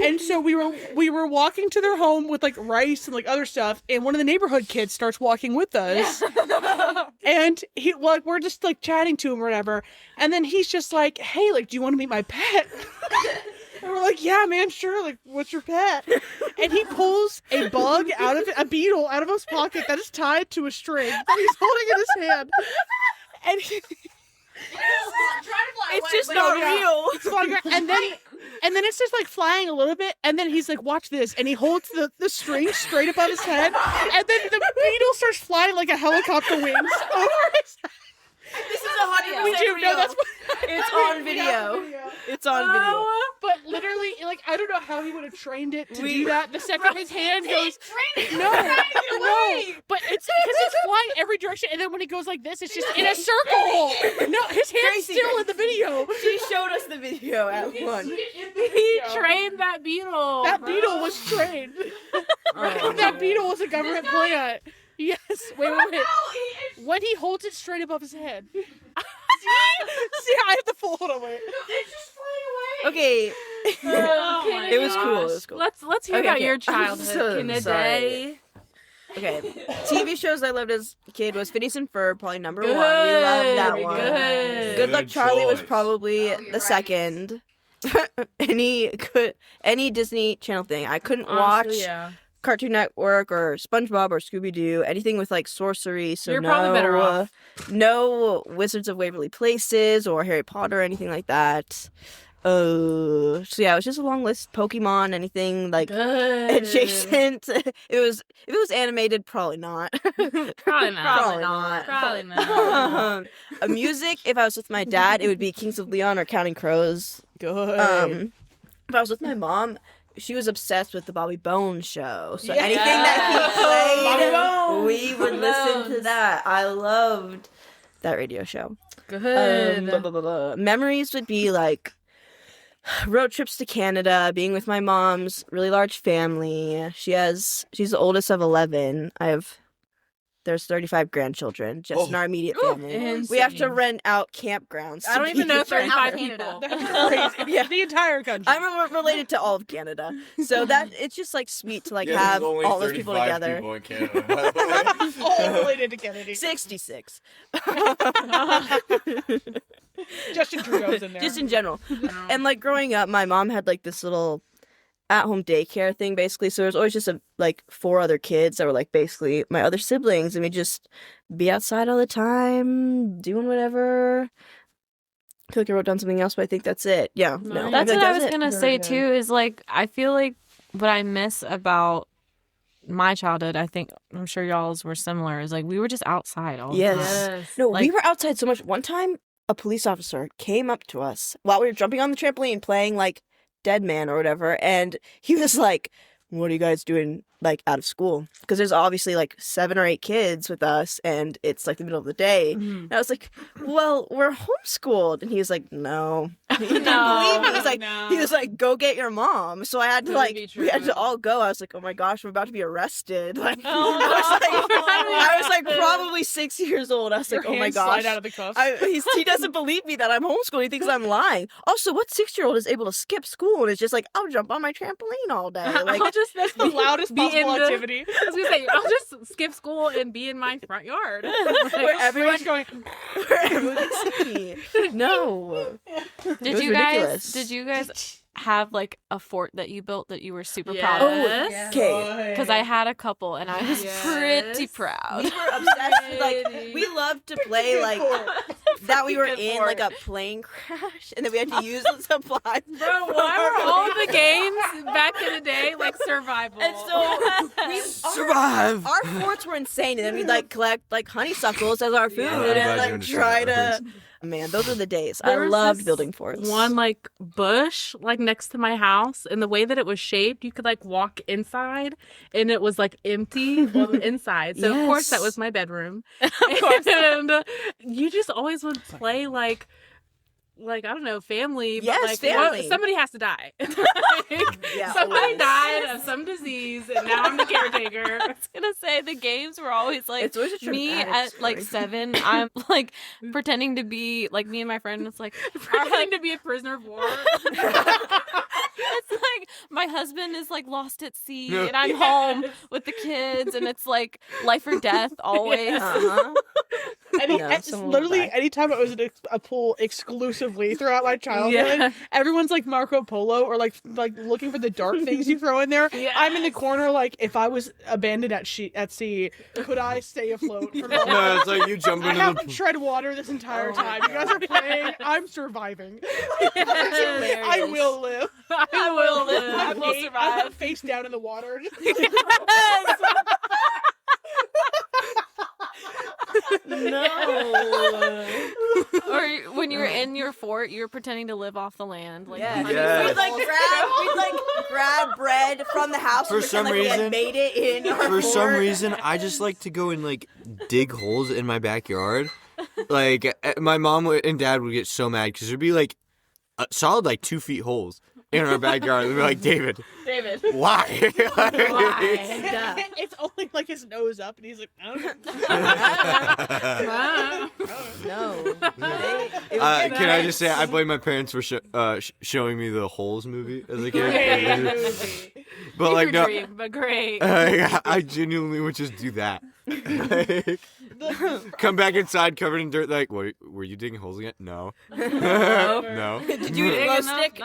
and so we were walking to their home with like rice and like other stuff, and one of the neighborhood kids starts walking with us, and we're just like chatting to him or whatever, and then he's just like, hey, like, do you want to meet my pet? And we're like, yeah, man, sure. Like, what's your pet? And he pulls a beetle out of his pocket that is tied to a string that he's holding in his hand. And it's just not real. It's flying around. And then it's just like flying a little bit. And then he's like, watch this. And he holds the string straight above his head. And then the beetle starts flying like a helicopter wings over his head. This is a 100% We do real. know that's what It's on video. It's on video. But literally, like, I don't know how he would have trained it to do that. The second his hand goes, no, but it's because it's flying every direction, and then when he goes like this, it's just in a circle. No, his hand's still in the video. She showed us the video at one. He trained that beetle. That beetle was trained. That beetle was a government plant. Yes. Wait. When he holds it straight above his head. See, I have to hold on. Wait. It's just flying away. Okay. Oh It was cool. It was cool. Let's hear Okay, about okay. your I'm childhood. so In a sorry. day. Okay. TV shows I loved as a kid was Phineas and Ferb, probably number 1. We loved that one. Good Good Luck Charlie was choice. probably the second. any Disney Channel thing. I couldn't watch Honestly, yeah. Cartoon Network or SpongeBob or Scooby-Doo, anything with like sorcery. So You're probably better off. No Wizards of Waverly Places or Harry Potter or anything like that. So yeah, it was just a long list. Pokemon, anything like Good. adjacent. If it was animated, probably not. Probably not. Probably not. Probably not. A music, if I was with my dad, it would be Kings of Leon or Counting Crows. Good. If I was with my mom, she was obsessed with the Bobby Bones show. So anything that he played, we would listen to that. I loved that radio show. Good. Blah, blah, blah, blah. Memories would be like road trips to Canada, being with my mom's really large family. She's the oldest of 11. There's 35 grandchildren just in our immediate family. We have to insane. rent out campgrounds. I don't even know 35 people. That's crazy. Yeah. The entire country. I'm related to all of Canada, so that it's just like sweet to like have all those people together. People in Canada, by the way. all related to Kennedy. 66. Justin Trudeau's in there. Just in general. And like growing up, my mom had like this little at-home daycare thing basically. So there's always just like 4 other kids that were like basically my other siblings, and we just be outside all the time, doing whatever. I feel like I wrote down something else, but I think that's it. Yeah, no, That's I what think I was it. gonna say too. Is like I feel like what I miss about my childhood, I think I'm sure y'all's were similar. Is like we were just outside all the time. Yes. No, we were outside so much. One time, a police officer came up to us while we were jumping on the trampoline playing like Dead Man or whatever, and he was like, "What are you guys doing like out of school?" Because there's obviously like 7 or 8 kids with us, and it's like the middle of the day. And I was like, "Well, we're homeschooled," and he was like, "No." He didn't believe me. He was like, "Go get your mom." So I had to we had to all go. I was like, "Oh my gosh, I'm about to be arrested." Like, I was like probably 6 years old. I was Your like, "Oh my hands gosh." slide out of the cuffs. He doesn't believe me that I'm homeschooled. He thinks I'm lying. Also, what 6-year-old is able to skip school and is just like, I'll jump on my trampoline all day? Like, that's the loudest possible activity. I was gonna say I'll just skip school and be in my front yard. where everyone's going. where everyone can see me. No. Did was you ridiculous. guys have like a fort that you built that you were super proud Oh, of? Yes. okay. Because I had a couple and I was pretty Yes. proud. We were obsessed with, like, we loved to play, like, that we were Good in, fort. like, a plane crash, and then we had to use the supplies. Bro, why were all the games back in the day like survival? And so, Survive! our forts were insane, and then we'd, like, collect, like, honeysuckles as our food, I'm and, glad you like, understand try that, to... Man, those are the days. There I was loved this building forts. one like bush like next to my house, and the way that it was shaped, you could like walk inside and it was like empty on the inside. So of course that was my bedroom. And you just always would play like I don't know, family. Yes, but like family. somebody has to die. Yeah, somebody always. died of some disease, and now I'm the caretaker. I was gonna say the games were always like It's always a me traumatic at like story. 7. I'm like pretending to be like me and my friend. It's like Pretending to be a prisoner of war. it's like my husband is like lost at sea and I'm home with the kids, and it's like life or death always. Uh-huh. It's someone will literally die. anytime it was a pool exclusively throughout my childhood, Yeah. everyone's like Marco Polo or like looking for the dark things you throw in there. Yeah. I'm in the corner like, if I was abandoned at sea, could I stay afloat for long? No, it's like you jump I into the haven't tread water this entire time. You guys are playing. I'm surviving. I will live. I will live. I will I'm survive. face down in the water. No. Or when you were in your fort, you were pretending to live off the land. Like, Yeah. Yes. We'd like grab bread from the house For and some pretend like we had reason- made it in our For some fort. reason, I just like to go and like dig holes in my backyard. Like my mom and dad would get so mad because there'd be like a solid like 2 feet holes in our backyard. They'd be like, David, why? It's only like his nose up, and he's like, I don't know. Wow. No. Can I just say I blame my parents for showing me the Holes movie as a kid. But like no, Dream, but great. I genuinely would just do that. Like, come back inside covered in dirt. Like, what? Were you digging holes again? No. No. Did you eat a glow stick?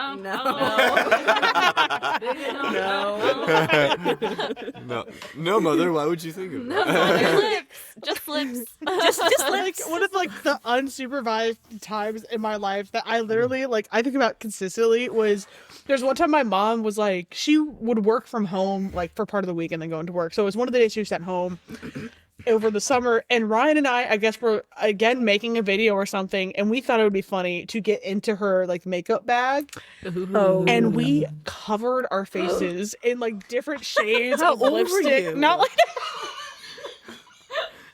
No, mother. Why would you think of that? just lips. Just like one of like the unsupervised times in my life that I literally like I think about consistently was there's one time my mom was like she would work from home like for part of the week and then go into work. So it was one of the days she was at home over the summer, and Ryan and I guess were again making a video or something, and we thought it would be funny to get into her like makeup bag. And we covered our faces in like different shades How of old were lipstick. you? Not like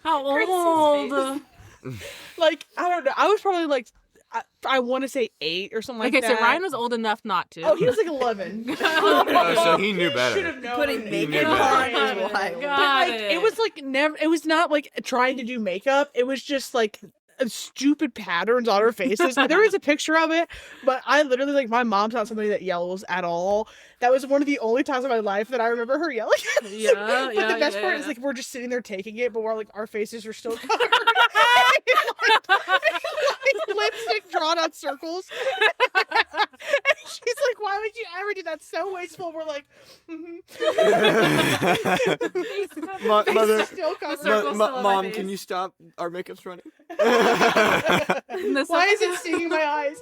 How old? like I don't know. I was probably like I want to say 8 or something like Okay, that. so Ryan was old enough not to. Oh, he was like 11. Oh, so he knew Should better. have known. Putting knew makeup better. on is wild. But like it was like never. It was not like trying to do makeup. It was just like stupid patterns on her faces. There is a picture of it, but I literally like my mom's not somebody that yells at all. That was one of the only times in my life that I remember her yelling. Yeah, But yeah, the best yeah, part yeah. is like we're just sitting there taking it, but we're like our faces are still covered. like, lipstick drawn on circles. And she's like, "Why would you ever do that? So wasteful." We're like, Mother, still covered. circle's still on my Mom, face. can you stop? Our makeup's running. Why is it stinging my eyes?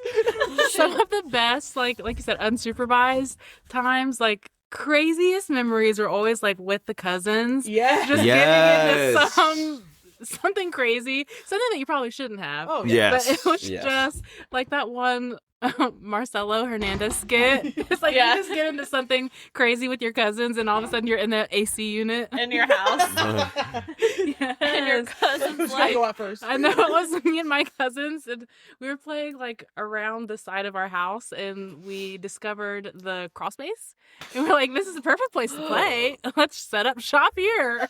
Some of the best, like you said, unsupervised times, like craziest memories are always like with the cousins. Yeah. Just Yes. getting into something crazy, something that you probably shouldn't have. Oh, Yes. But it was Yes. just like that one Marcelo Hernandez skit. It's like you just get into something crazy with your cousins, and all of a sudden you're in the AC unit. In your house. Yes. And your cousin's Who's gonna like, go out first? I know, it was me and my cousins, and we were playing like around the side of our house, and we discovered the crawl space, and we're like, "This is the perfect place to play. Let's set up shop here."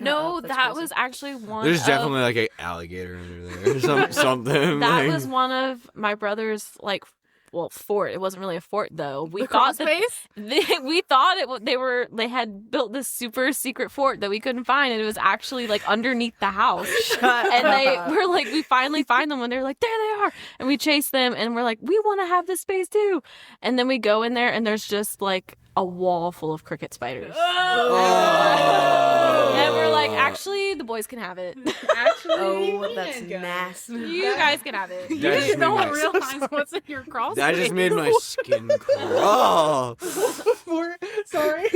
no, that was actually one There's of, definitely like an alligator under there, or something. that like... was one of my brother's like fort. It wasn't really a fort though. We The crawl thought that space. we thought they had built this super secret fort that we couldn't find, and it was actually like underneath the house. And they were like, we finally find them when they're like, there they are, and we chase them, and we're like, we want to have this space too. And then we go in there, and there's just like a wall full of cricket spiders. And we're like, actually, the boys can have it. Oh, that's nasty. You guys can have it. You That just just made don't my- realize what's in your crawl space. That just made my skin crawl. Sorry.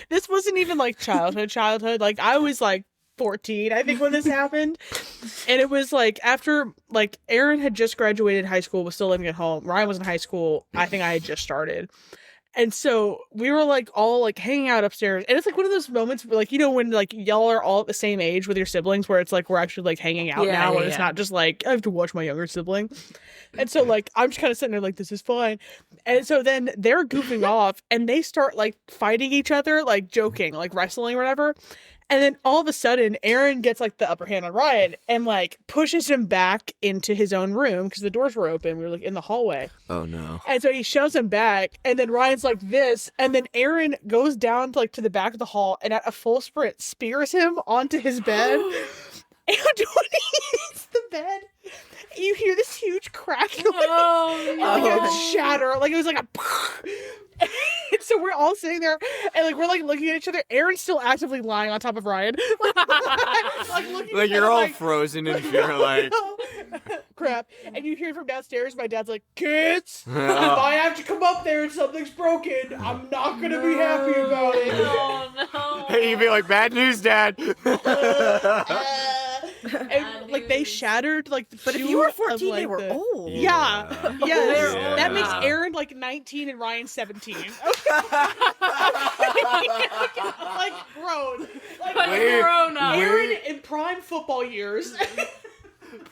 This wasn't even like childhood. Like I was like 14, I think, when this happened. And it was like after like Aaron had just graduated high school, was still living at home. Ryan was in high school. I think I had just started. And so we were like all like hanging out upstairs. And it's like one of those moments where, like, you know, when like y'all are all at the same age with your siblings, where it's like we're actually like hanging out now, where it's not just like I have to watch my younger sibling. And so like I'm just kind of sitting there like, this is fine. And so then they're goofing off and they start like fighting each other, like joking, like wrestling or whatever. And then all of a sudden, Aaron gets like the upper hand on Ryan and like pushes him back into his own room because the doors were open. We were like in the hallway. Oh no. And so he shoves him back, and then Ryan's like this, and then Aaron goes down to, like to the back of the hall and at a full sprint spears him onto his bed. And when he hits the bed, you hear this huge crack noise. And like a shatter. Like it was like a and so we're all sitting there and like we're like looking at each other. Aaron's still actively lying on top of Ryan. Looking Like at you're him, all like, frozen in fear, like. crap. And you hear from downstairs, my dad's like, kids, if I have to come up there and something's broken, I'm not gonna be happy about it. Oh no. Hey, you'd be like, bad news, Dad. And like they shattered like the But if two you were of, 14, like, they were the- old. Yeah. Yeah. Yes. Yeah. That makes Aaron like 19 and Ryan 17. Like grown. Like Wait, grown up. Aaron in prime football years.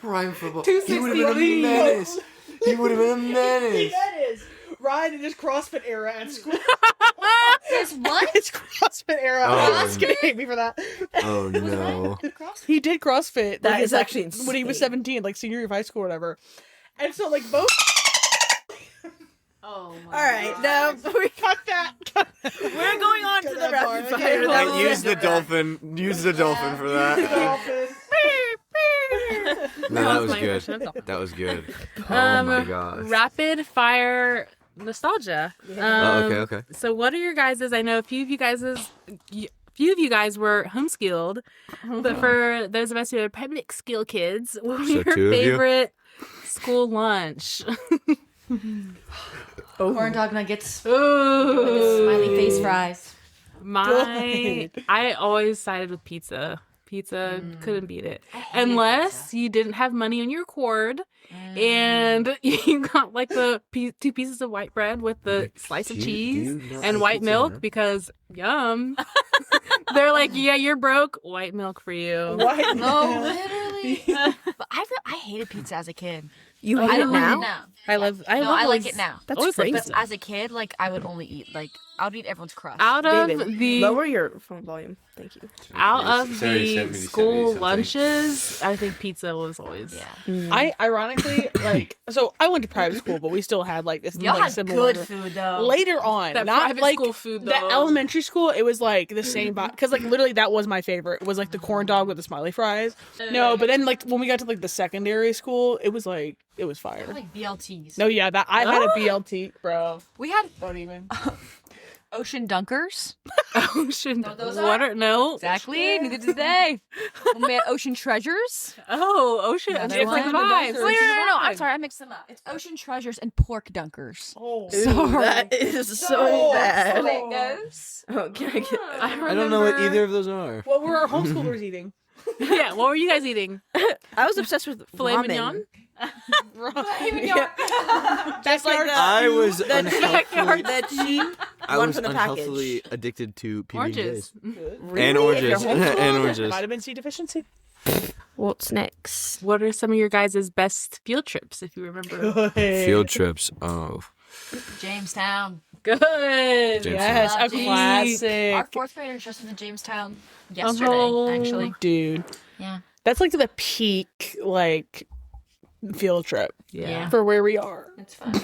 Prime football. 260 He would have been a lead. menace. He would have been a menace. That is Ryan in his CrossFit era at school. His what? His CrossFit era. Oh. He's gonna hate me for that. Oh no. He did CrossFit. That like, is like, actually when he was insane. 17, like senior year of high school or whatever. And so like both. Oh my All right, now we Cut that. we're going on to the that part, rapid okay. fire. And use the dolphin. Use the dolphin for that. No, that was my good. impression of dolphin. That was good. Oh my gosh. Rapid fire nostalgia. Okay. So what are your guys's? I know a few of you guys were homeschooled, but for those of us who are public school kids, what was So your 2 of you? favorite school lunch? Corn dog nuggets. Ooh, Smiley face fries. I always sided with pizza. Pizza couldn't beat it unless you didn't have money on your cord and you got like the 2 pieces of white bread with the slice of cheese and white milk because yum. They're like, yeah, you're broke. White milk for you. No, literally. But I hated pizza as a kid. You I hate it don't like now? it now. I love. No, I like it now. That's always liked crazy. But as a kid, like I would only eat I would eat everyone's crust. Out of David, the lower your phone volume. Thank you. out of Sorry, the 70, school 70 something. lunches, I think pizza was always. Yeah. I ironically like so I went to private school, but we still had like this Y'all like had similar. good food though. Later on, That not private like school food, the though. elementary school. It was like the same because like literally that was my favorite. It was like the corn dog with the smiley fries. No, but then like when we got to like the secondary school, it was fire. Like BLTs. No, yeah, that I had a BLT, bro. We had Don't even. ocean dunkers. Ocean. Know what those What are no? Exactly. Neither did they. We had ocean treasures. Oh, ocean. Another Different one. vibes. Wait, no. I'm sorry, I mixed them up. It's ocean treasures and pork dunkers. Oh, Ooh, that is so bad. There it goes. Oh, can I get? I don't know what either of those are. what were our homeschoolers eating? Yeah. What were you guys eating? I was obsessed with Filet ramen. mignon. That's like the I was the unhealthily, the cheap I one was from the unhealthily package. addicted to PB&Js. Oranges. And oranges. If you're homeschooled? And oranges. vitamin C deficiency. What's next? What are some of your guys' best field trips, if you remember? Field trips. Oh. Jamestown. Good. Jamestown. Yes, Love a classic. Our 4th graders just went to Jamestown yesterday, Oh. actually. Dude, Yeah. that's like the peak like field trip Yeah. for where we are. It's fun.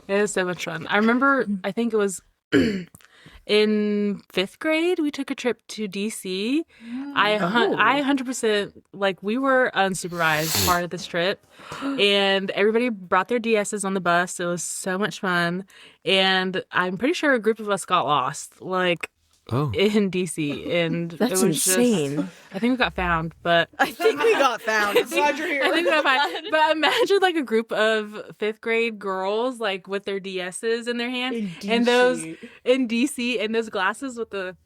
It is so much fun. I remember, I think it was in 5th grade, we took a trip to DC. I 100%, like, we were unsupervised part of this trip. And everybody brought their DSs on the bus. It was so much fun. And I'm pretty sure a group of us got lost, like, Oh. in DC. And That's it was insane. Just, I think we got found, but I think we got found. Glad you're here. I think we got found. But imagine like a group of 5th grade girls like with their DSs in their hand and those in DC and those glasses with the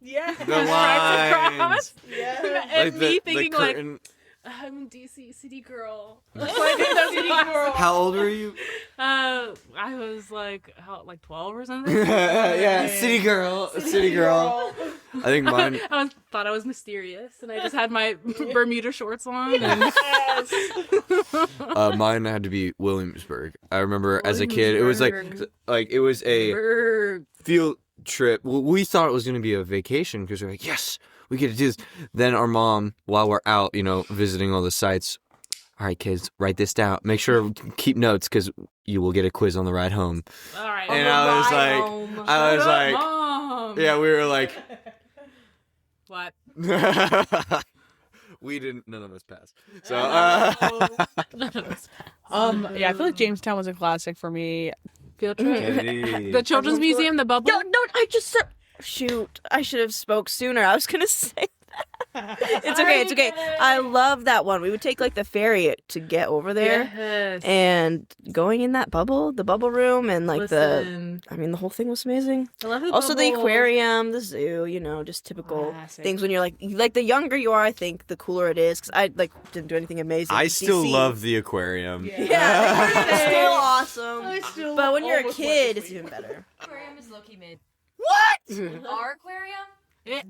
Yeah. The lines. Yeah. and Like me thinking like curtain. I'm a DC city girl. City girl. How old were you? I was like 12 or something. Yeah, city girl. City girl. I think mine. Thought I was mysterious, and I just had my Bermuda shorts on. And Mine had to be Williamsburg. I remember as a kid, it was like it was a field trip. Well, we thought it was going to be a vacation because we're like, yes, we get to do this. Then our mom, while we're out, visiting all the sites, all right, kids, write this down. Make sure keep notes because you will get a quiz on the ride home. all right. And I was like, Mom. yeah, we were like, What? none of us passed. So, Yeah, I feel like Jamestown was a classic for me. Field trip. The Children's Museum, the bubble. No, I just shoot. I should have spoke sooner. I was gonna say that. It's okay. It's okay. I love that one. We would take like the ferry to get over there, Yes. and going in that bubble, the bubble room, and like Listen. the whole thing was amazing. I love the Also, the bubble. aquarium, the zoo, just typical Classic. things. When you're like the younger you are, I think the cooler it is. Because I like didn't do anything amazing. I in still DC. love the aquarium. Yeah, it's still awesome. I still But when you're a almost kid, went it's this week. even better. Aquarium is low-key mid. What? Our aquarium?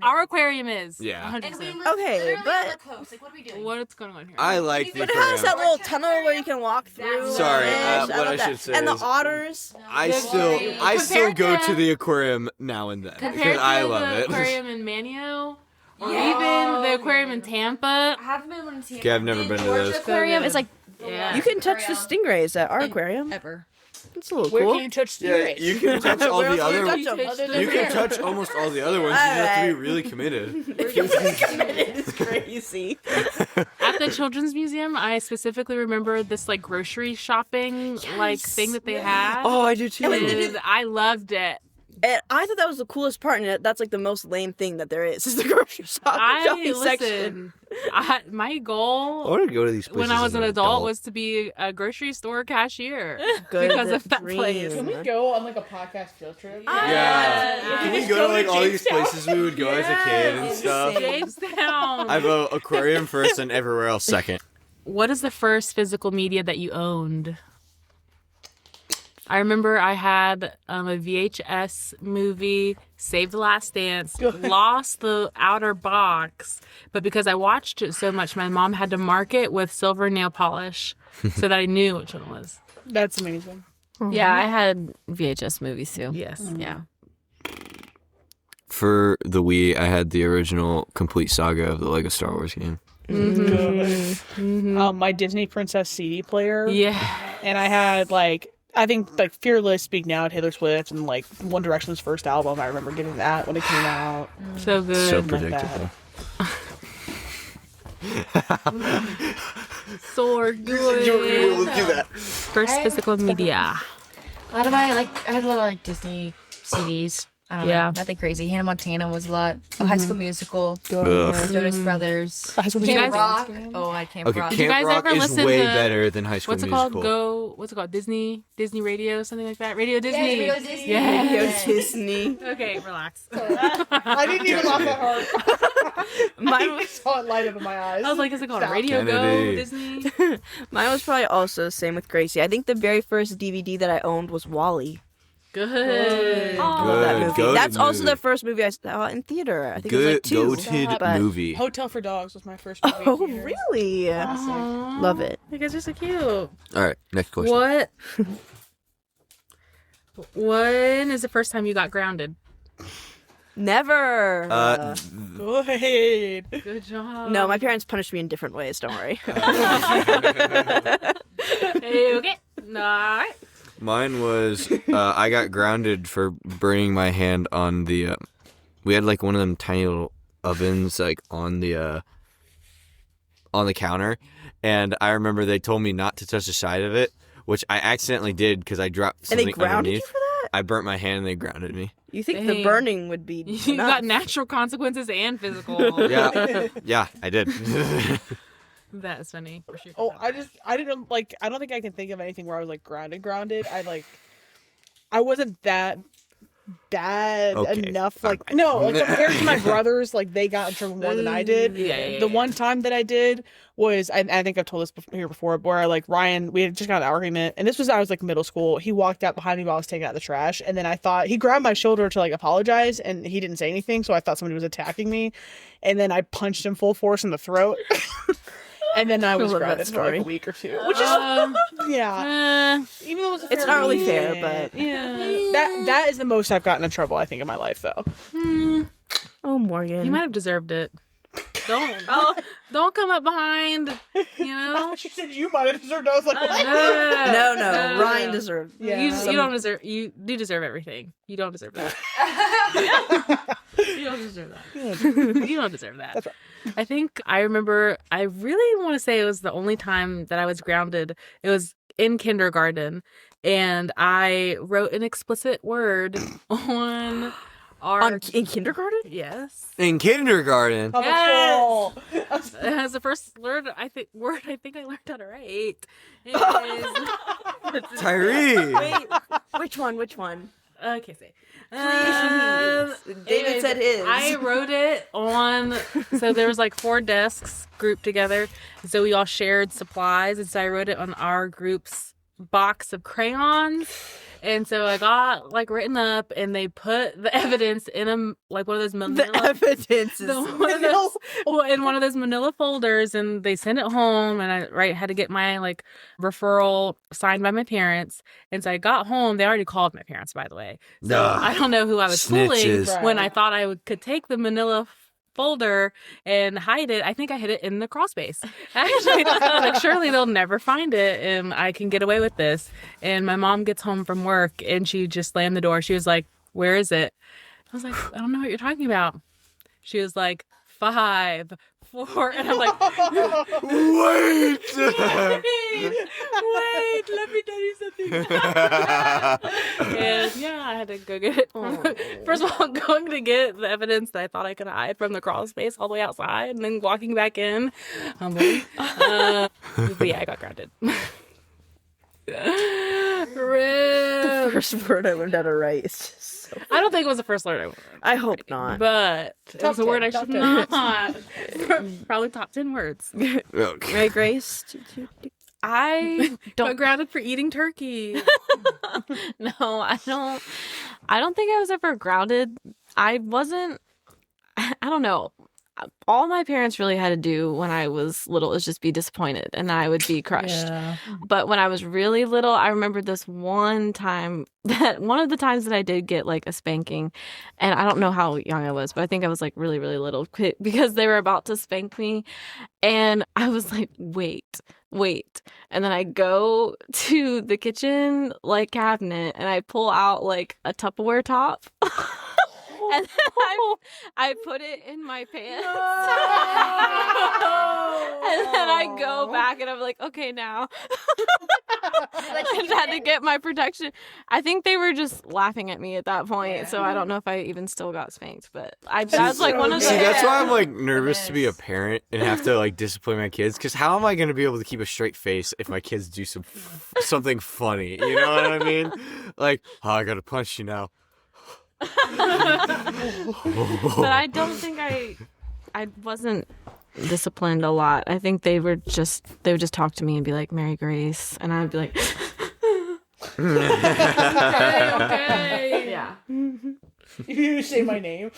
Our aquarium is. Yeah. 100%. And we live Okay, literally on but- the coast. Like, what are we doing? What's going on here? I like the But it has that aquarium. little tunnel where you can walk through. Sorry, and what I love that. should say And the is- otters. I Good still story. I still Compared go to- to the aquarium now and then Compared because to I love the it. aquarium in Manio, or Yeah. even the aquarium in Tampa. I haven't been able to see Okay, I've never been to those. aquarium is like Yeah. You can touch the stingrays at our aquarium. ever. It's a little Where cool. can you touch the Yeah, you can touch all Where the else can other. you touch 'em? Other You than can here. touch almost all the other ones. You just have to be Alright. really committed. It's crazy. At the Children's Museum, I specifically remember this like grocery shopping like thing that they had. Oh, I do too. And I loved it. And I thought that was the coolest part, and that's like the most lame thing that there is the grocery shopping section. My goal I want to go to these places when I was as an adult was to be a grocery store cashier Good because of that dream. place. Can we go on like a podcast field trip? Yeah. Can we go to like all these Jamestown. places we would go as a kid and stuff? Jamestown. I vote aquarium first and everywhere else second. What is the first physical media that you owned? I remember I had a VHS movie, Save the Last Dance, lost the outer box, but because I watched it so much, my mom had to mark it with silver nail polish so that I knew which one it was. That's amazing. Yeah, I had VHS movies too. Yes. Yeah. For the Wii, I had the original complete saga of the Lego Star Wars game. My Disney Princess CD player. Yeah. And I had I think Fearless, Speak Now, Taylor Swift, and One Direction's first album. I remember getting that when it came out. So good. So like predictable. So good. do that. First physical media. A lot of I had a lot of Disney CDs. Yeah. Nothing crazy. Hannah Montana was a lot. High School Musical. Ugh. Jonas Brothers. High School Camp Musical. Rock. Oh, I Camp Okay, Rock. you guys Camp Rock ever is listen way to- better than High School What's it Musical. called? What's it called? Disney Radio, something like that. Radio Disney. Radio Disney. Yes. Yo, Disney. Okay, relax. I didn't even laugh that hard. Mine I was, saw it light up in my eyes. I was like, is it called Stop. Radio Go Kennedy. Disney? mine was probably also the same with Gracie. I think the very first DVD that I owned was Wall-E. Good. I love that Good, movie. goated That's also movie. the first movie I saw in theater. I think Good it was two. goated but- movie. Hotel for Dogs was my first movie. Oh, here. really? Aw. Love it. You guys are so cute. All right, next question. What? When is the first time you got grounded? Never. Good. Good job. No, my parents punished me in different ways. Don't worry. Hey, okay. All right. Mine was I got grounded for burning my hand on the. We had one of them tiny little ovens on the counter, and I remember they told me not to touch the side of it, which I accidentally did because I dropped And something they grounded underneath. you for that? I burnt my hand and they grounded me. You think Dang. the burning would be You enough? got natural consequences and physical. Yeah, I did. That's funny. For sure. Oh, I didn't I don't think I can think of anything where I was grounded. I wasn't that bad Okay, enough. alright. Compared to my brothers, they got in trouble more than I did. Yeah. The one time that I did was, I think I've told this here before, where Ryan, we had just got in an argument, and this was, I was middle school. He walked out behind me while I was taking out the trash, and then I thought, he grabbed my shoulder to apologize, and he didn't say anything, so I thought somebody was attacking me, and then I punched him full force in the throat. And then I was love that grounded for story. a week or two, which is yeah. Even though it was a It's fair not really fair, reason. but Yeah. that is the most I've gotten in trouble I think in my life though. oh, Morgan. You might have deserved it. Don't come up behind. You know. She said you might have deserved it. I was like, what? No. Ryan deserved. Yeah. You don't deserve. You do deserve everything. You don't deserve that. You don't deserve that. You don't deserve that. That's right. I think I remember. I really want to say it was the only time that I was grounded. It was in kindergarten, and I wrote an explicit word on In kindergarten? Yes. In kindergarten. Oh, As the first word I think I learned how to write is Tyree. Wait, which one? I can't say. David said his. I wrote it on. So there was like 4 desks grouped together, so we all shared supplies, and so I wrote it on our group's box of crayons. And so I got like written up, and they put the evidence in one of those manila. The evidence is In one of those manila folders, and they sent it home, and I had to get my like referral signed by my parents. And so I got home. They already called my parents, by the way. So Ugh. I don't know who I was Snitches. fooling when I thought I could take the manila folder and hide it. I think I hid it in the crawl space. Actually, like surely they'll never find it, and I can get away with this. And my mom gets home from work, and she just slammed the door. She was like, "Where is it?" I was like, "I don't know what you're talking about." She was like, 5, 4, and I'm like, Wait. wait, let me tell you something. And yeah, I had to go get it. First of all, going to get the evidence that I thought I could hide from the crawl space all the way outside, and then walking back in. But yeah, I got grounded. the first word I learned how to write. Is just so... I don't think it was the first word I learned. I hope not. But it was a word I should 10. not. Probably top 10 words. Okay. Right, Grace? I Got don't grounded for eating turkey. No, I don't think I was ever grounded. I don't know. All my parents really had to do when I was little is just be disappointed, and I would be crushed. Yeah. But when I was really little, I remember this one time one of the times that I did get like a spanking, and I don't know how young I was, but I think I was like really, really little because they were about to spank me. And I was like, wait. And then I go to the kitchen like cabinet and I pull out like a Tupperware top. And then I put it in my pants. And then I go back and I'm like, okay, now. I had to get my protection. I think they were just laughing at me at that point. So I don't know if I even still got spanked. But that's like one of the... See, that's why I'm like nervous to be a parent and have to like discipline my kids. Because how am I going to be able to keep a straight face if my kids do something funny? You know what I mean? Like, oh, I got to punch you now. But I don't think I wasn't disciplined a lot. I think they would just talk to me and be like, Mary Grace, and I would be like, okay. yeah. You say my name.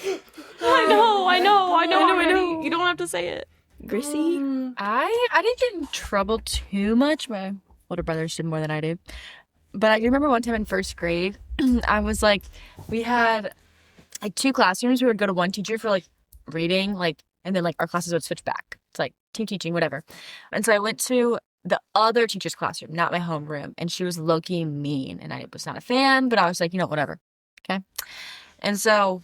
I know already. You don't have to say it. Gracie? I didn't get in trouble too much. My older brothers did more than I did. But I remember one time in first grade, I was like, we had like 2 classrooms. We would go to one teacher for like reading, like, and then like our classes would switch back. It's like team teaching, whatever. And so I went to the other teacher's classroom, not my homeroom, and she was low-key mean, and I was not a fan, but I was like, whatever. Okay. And so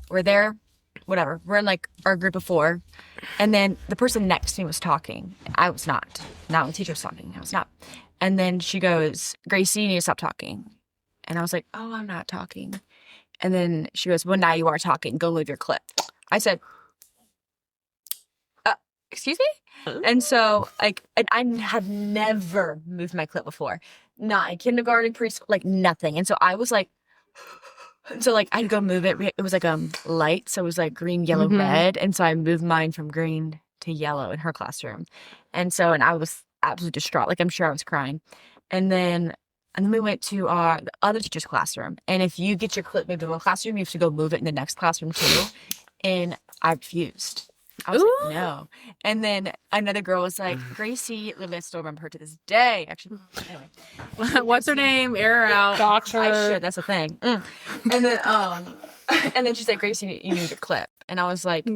we're there, whatever. We're in like our group of 4, and then the person next to me was talking. I was not. Not when the teacher was talking. I was not. And then she goes, Gracie, you need to stop talking. And I was like, oh, I'm not talking. And then she goes, well, now you are talking. Go move your clip. I said, excuse me? And so, like, I have never moved my clip before. Not in kindergarten, preschool, like nothing. And so I was like, I'd go move it. It was like light. So it was like green, yellow, red. And so I moved mine from green to yellow in her classroom. And I was absolutely distraught. Like, I'm sure I was crying. And then we went to the other teacher's classroom. And if you get your clip moved in one classroom, you have to go move it in the next classroom too. And I refused. I was like, no. And then another girl was like, Gracie, literally I still remember her to this day. Actually, anyway. What's her name? Air her out. Doctor. I should. That's the thing. And then she said, Gracie, you need your clip. And I was like,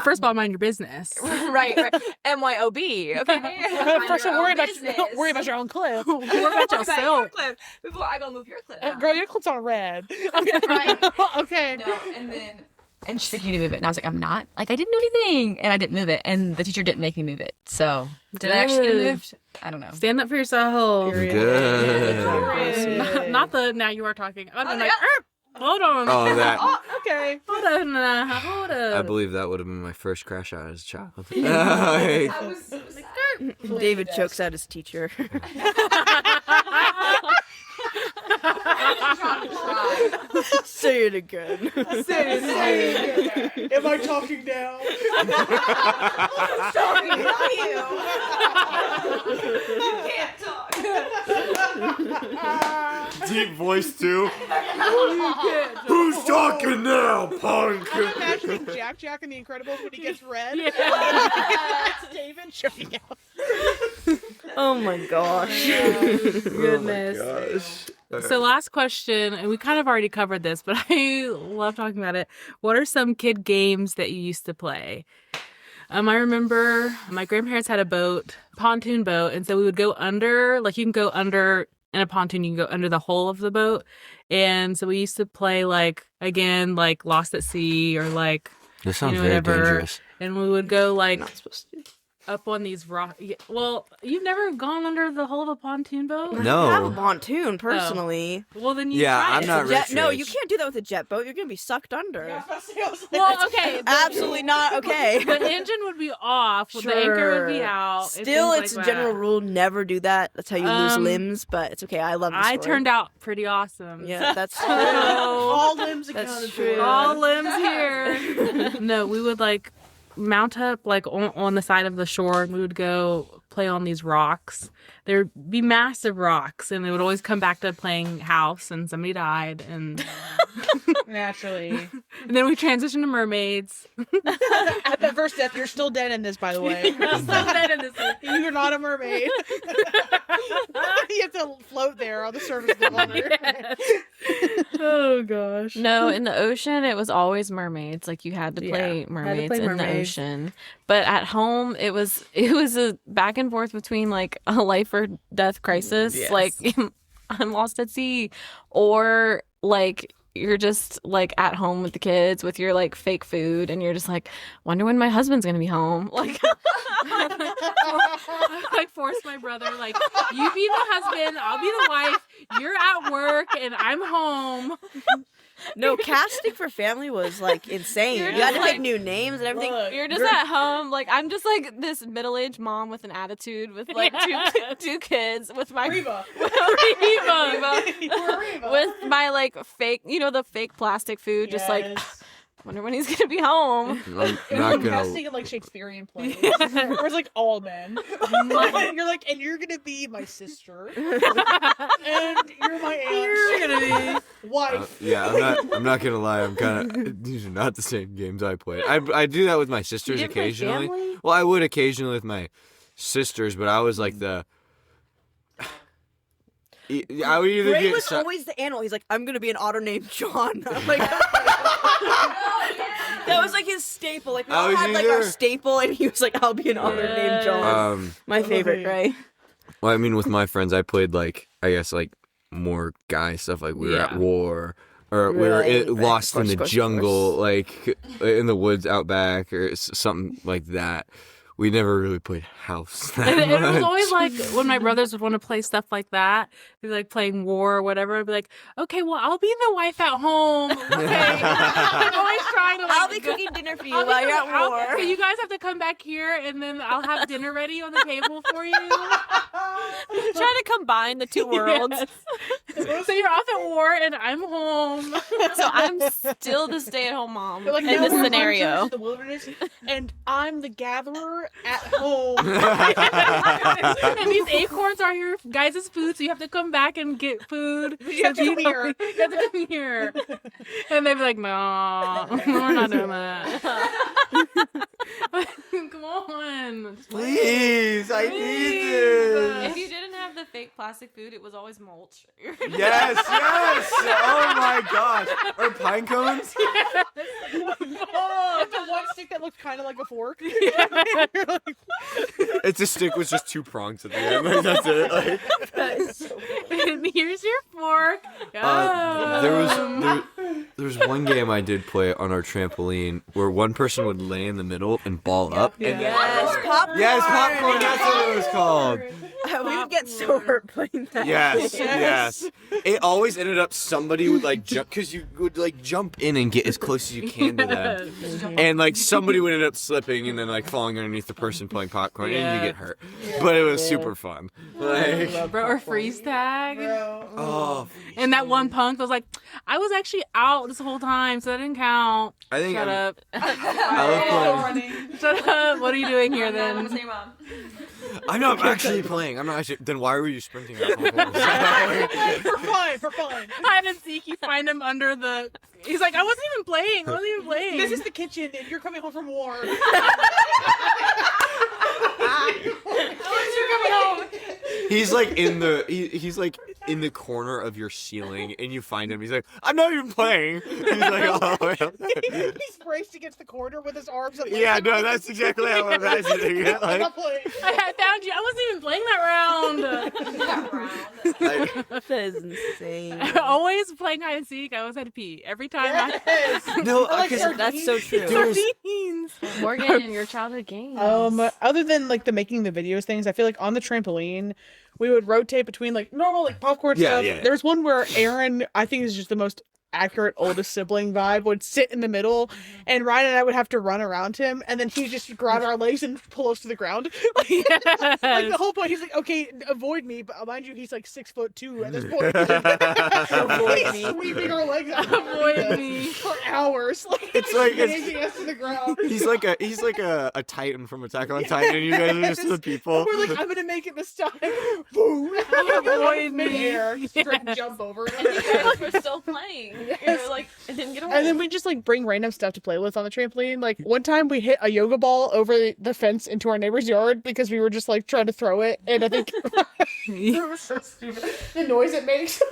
First of all, mind your business. right. MYOB. Okay. First, worry about your own clip. Worry about yourself. Clip before I go move your clip. Girl, your clip's on red. Right. Okay. No, and she said, you need to move it. And I was like, I'm not. Like, I didn't do anything. And I didn't move it. And the teacher didn't make me move it. So, did I actually get moved? I don't know. Stand up for yourself. Good. Not the now you are talking. I'm like, Hold on. Oh, that. Okay. Hold on. Hold on. I believe that would have been my first crash out as a child. David chokes out his teacher. Say it again. Say it again. Am I talking now? Deep voice too. Who's talking now, punk? I'm imagining Jack in The Incredibles when he gets red. Yeah. It's David choking out. Oh my gosh. Goodness. So last question, and we kind of already covered this, but I love talking about it. What are some kid games that you used to play? I remember my grandparents had a boat, pontoon boat, and so we would go under, like you can go under in a pontoon, you can go under the hull of the boat. And so we used to play like Lost at Sea or like, This sounds very whatever. dangerous. And we would go like Not supposed to. up on these rocks. Well, you've never gone under the hull of a pontoon boat? No. I have a pontoon, personally. Well, then you Yeah, try I'm it. not Jet, no, rich. you can't do that with a jet boat. You're gonna be sucked under. Well, okay. Absolutely not okay. The engine would be off. The anchor would be out. and Still, things it's like a general that. rule: never do that. That's how you lose limbs. But it's okay. I love. The I story. turned out pretty awesome. Yeah, that's true. All limbs That's accounted true. for. All limbs here. No, we would like mount up like on the side of the shore and we would go play on these rocks. There'd be massive rocks and they would always come back to playing house and somebody died and Naturally. and then we transitioned to mermaids. At that first death, you're still dead in this, by the way. You're not a mermaid. You have to float there on the surface of the water. Oh gosh. No, in the ocean, it was always mermaids. Like you had to play mermaids in the ocean. But at home, it was a back and forth between like a life or death crisis, Yes. like I'm lost at sea, or like you're just like at home with the kids with your like fake food, and you're just like, wonder when my husband's gonna be home. Like, I forced my brother, like, you be the husband, I'll be the wife, you're at work, and I'm home. No, casting for family was like insane. You're You had to just pick like- new names and everything. you're just at home. Like I'm just like this middle-aged mom with an attitude with like two kids with my Reba. Reba. With my like fake, the fake plastic food, just like wonder when he's gonna be home. I'm It was not like gonna. casting in like Shakespearean plays. Where it's like all men. You're like, and you're gonna be my sister. And you're my aunt. You're gonna be wife. Yeah, I'm not gonna lie. I'm kind of. These are not the same games I play. I do that with my sisters didn't play occasionally. family? Well, I would occasionally with my sisters, but I was like the. I would either Ray get. was always the animal. He's like, I'm gonna be an otter named John. I'm like, that was like his staple. Like we I all was had like our either- staple, and he was like, I'll be an otter named John. My favorite, right? Well, I mean, with my friends, I played like I guess like more guy stuff. Like we were at war, or we were Right. lost Of in the course. jungle, like in the woods out back, or something like that. We never really played house. That And it was much. always like when my brothers would want to play stuff like that, be like playing war or whatever. I'd be like, okay, well, I'll be the wife at home. Okay, I'm always trying to. Like, I'll be cooking dinner for you I'll be while you're cooking- at war. Okay, you guys have to come back here, and then I'll have dinner ready on the table for you. Trying to combine the two worlds. Yes. So you're off at war, and I'm home. So I'm still the stay-at-home mom You're like, in now this we're scenario. hunters in the wilderness, and I'm the gatherer at home. And these acorns are your guys' food, so you have to come back and get food. You have to come here. You have to come here. And they'd be like, no, we're not doing that. Come on. Please, I need this. If you didn't have the fake plastic food, it was always mulch. Yes. Oh my gosh. Or pine cones. Oh, the one stick that looks kind of like a fork. It's a stick with just two prongs at the end. Like, that's it. Like, And here's your fork. there was There's one game I did play on our trampoline where one person would lay in the middle and ball up. And Popcorn. Yes, popcorn. That's what it was called. We would get so hurt playing that. Yes. It always ended up somebody would like jump because you would like jump in and get as close as you can to them, and like somebody would end up slipping and then like falling underneath the person playing popcorn and you get hurt. But it was super fun. Like, Bro, or freeze tag. oh, And that one punk was like, I was actually out this whole time, so that didn't count. I think Shut I'm- up. I love playing. Shut up. What are you doing here then? I'm not actually playing. I'm not actually. Then why were you sprinting? Out For fun. Hide and seek, you find him under the. He's like, I wasn't even playing. This is the kitchen, and you're coming home from war. He's like in the he's like in the corner of your ceiling, and you find him. He's like, I'm not even playing. He's like, oh. He's braced against the corner with his arms. And Yeah, no, that's exactly how I'm imagining it. I'm Like, not playing. I found you. I wasn't even playing that round. like, That is insane. Always playing hide and seek. I always had to pee every time. Yes. no, like because That's so true. Sardines. Morgan and your childhood games. Other than like the making the videos things, I feel like on the trampoline, we would rotate between like normal like popcorn stuff. Yeah. There's one where Aaron, I think is just the most accurate oldest sibling vibe, would sit in the middle, and Ryan and I would have to run around him, and then he'd just grab our legs and pull us to the ground. Like the whole point, he's like, okay, avoid me, but mind you, he's like 6'2" at this point. Avoid me. Sweeping our legs out Avoid me. for hours. Like, It's like- yanking us to the ground. he's like a Titan from Attack on Titan, and you guys are just the people. We're like, I'm gonna make it this time. Boom! Avoid me. Mid-air, just straight jump over. We're still playing. You're like, it didn't get away. And then we just like bring random stuff to play with on the trampoline. Like one time we hit a yoga ball over the fence into our neighbor's yard because we were just like trying to throw it, and I think it was so stupid. The noise it makes.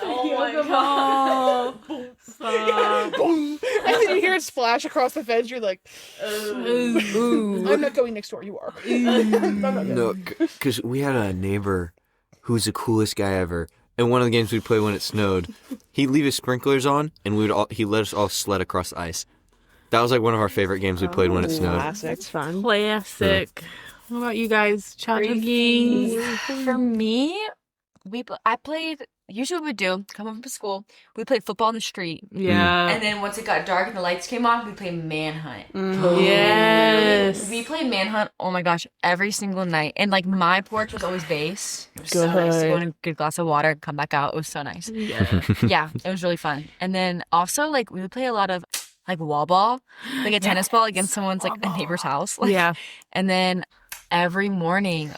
Oh my Yoga God. ball. Boom! And then you hear it splash across the fence. You're like, I'm not going next door. You are. No, because we had a neighbor who's the coolest guy ever. And one of the games we'd play when it snowed, he'd leave his sprinklers on, and he let us all sled across the ice. That was like one of our favorite games we played when it snowed. That's fun. Classic. What about you guys? Childhood games? For me, I played. Usually, what we do come home from school. We played football in the street, Yeah. and then once it got dark and the lights came on, we played manhunt. Yes. We played manhunt. Oh my gosh, every single night. And like my porch was always base. It was so nice to go in a good glass of water, come back out. It was so nice. Yeah, it was really fun. And then also like we would play a lot of like wall ball, like a tennis ball against someone's like a neighbor's house. Like, Yeah. And then every morning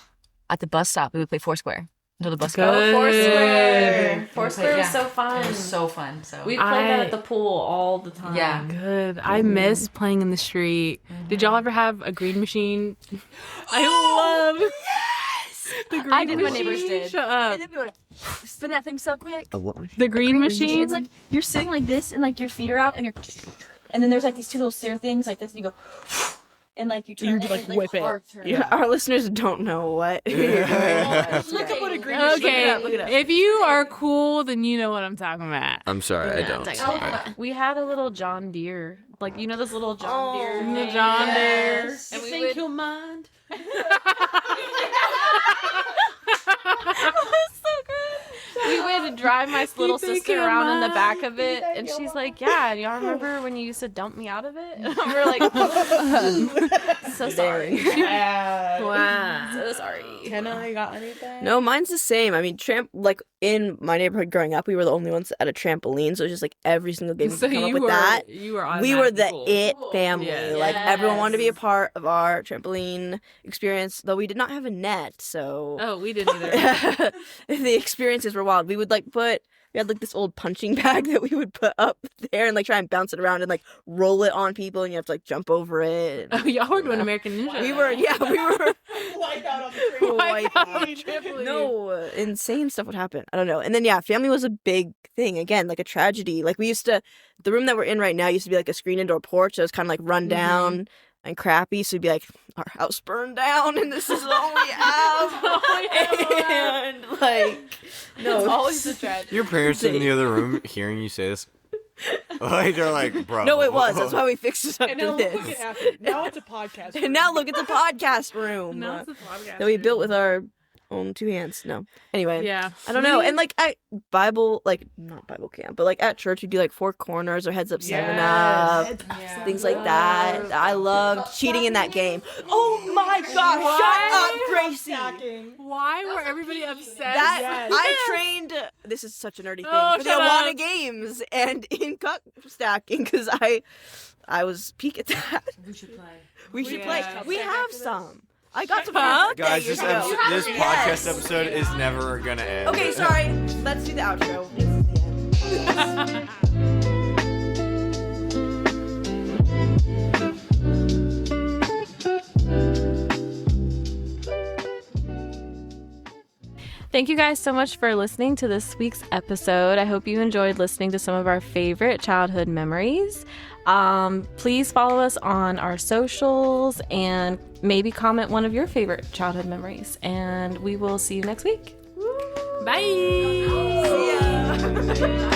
at the bus stop, we would play Foursquare until the bus Good. got. Foursquare. Foursquare Yeah. was so fun. It was so fun. So We played that at the pool all the time. yeah. Good. I miss playing in the street. Did y'all ever have a green machine? I love. The green I did. My machine. neighbors did. Shut up. And then we would spin that thing so quick. The green machine. It's like you're sitting like this, and like your feet are out, and then there's like these two little stair things like this, and you go, and like you turn You it, like and, whip it. hard turn. Yeah. Our listeners don't know what. Yeah. Look up what a green Okay. Look it up. If you are cool, then you know what I'm talking about. I'm sorry, I don't. We had a little John Deere. Like, you know those little John Deere The things? John Deere. And we would... you'll mind? We would drive my little think sister you're around in the mine. back of it, and she's like, "Yeah, y'all remember when you used to dump me out of it?" And we're like, "So sorry, Wow. so sorry." Kenna, you got anything? No, mine's the same. I mean, like in my neighborhood growing up, we were the only ones at a trampoline, so it's just like every single game we So could come up you with were that. you were We were the automatically cool. it family. Yeah. Like everyone wanted to be a part of our trampoline experience, though we did not have a net, so Oh, we didn't either. the experiences were wild. We would we had like this old punching bag that we would put up there and like try and bounce it around and like roll it on people, and you have to like jump over it. Oh, y'all were doing American Ninja. We were Wipe out on the Wipe out. trampoline. No, insane stuff would happen. I don't know. And then yeah, family was a big thing again, like a tragedy. Like we used to, the room that we're in right now used to be like a screen indoor porch that was kind of like run down. and crappy, so we'd be like, our house burned down and this is all we have. And like, no, It's always a tragedy. Your parents in the other room hearing you say this, like they're like, bro. no, it was. That's why we fixed it up And to now look at this. it after. Now it's a podcast. And now look at the podcast room No, it's a podcast. that we built with our own 2 hands. No, anyway, Yeah. I don't know. And like at Bible, like not Bible camp, but like at church, we do like 4 corners or heads up, 7 up, things like that. I loved cheating in that game. Oh my gosh! Shut up, Gracie. Why were everybody upset? That I trained. This is such a nerdy thing Oh, for the shut Awana up. games and in cup stacking because I was peak at that. We should play. We should Yeah. play. We have some. I got some. Guys, this Yes. podcast episode is never gonna end. Okay, sorry. Let's do the outro. This is the end. Thank you guys so much for listening to this week's episode. I hope you enjoyed listening to some of our favorite childhood memories. Please follow us on our socials and maybe comment one of your favorite childhood memories. And we will see you next week. Bye. Yeah.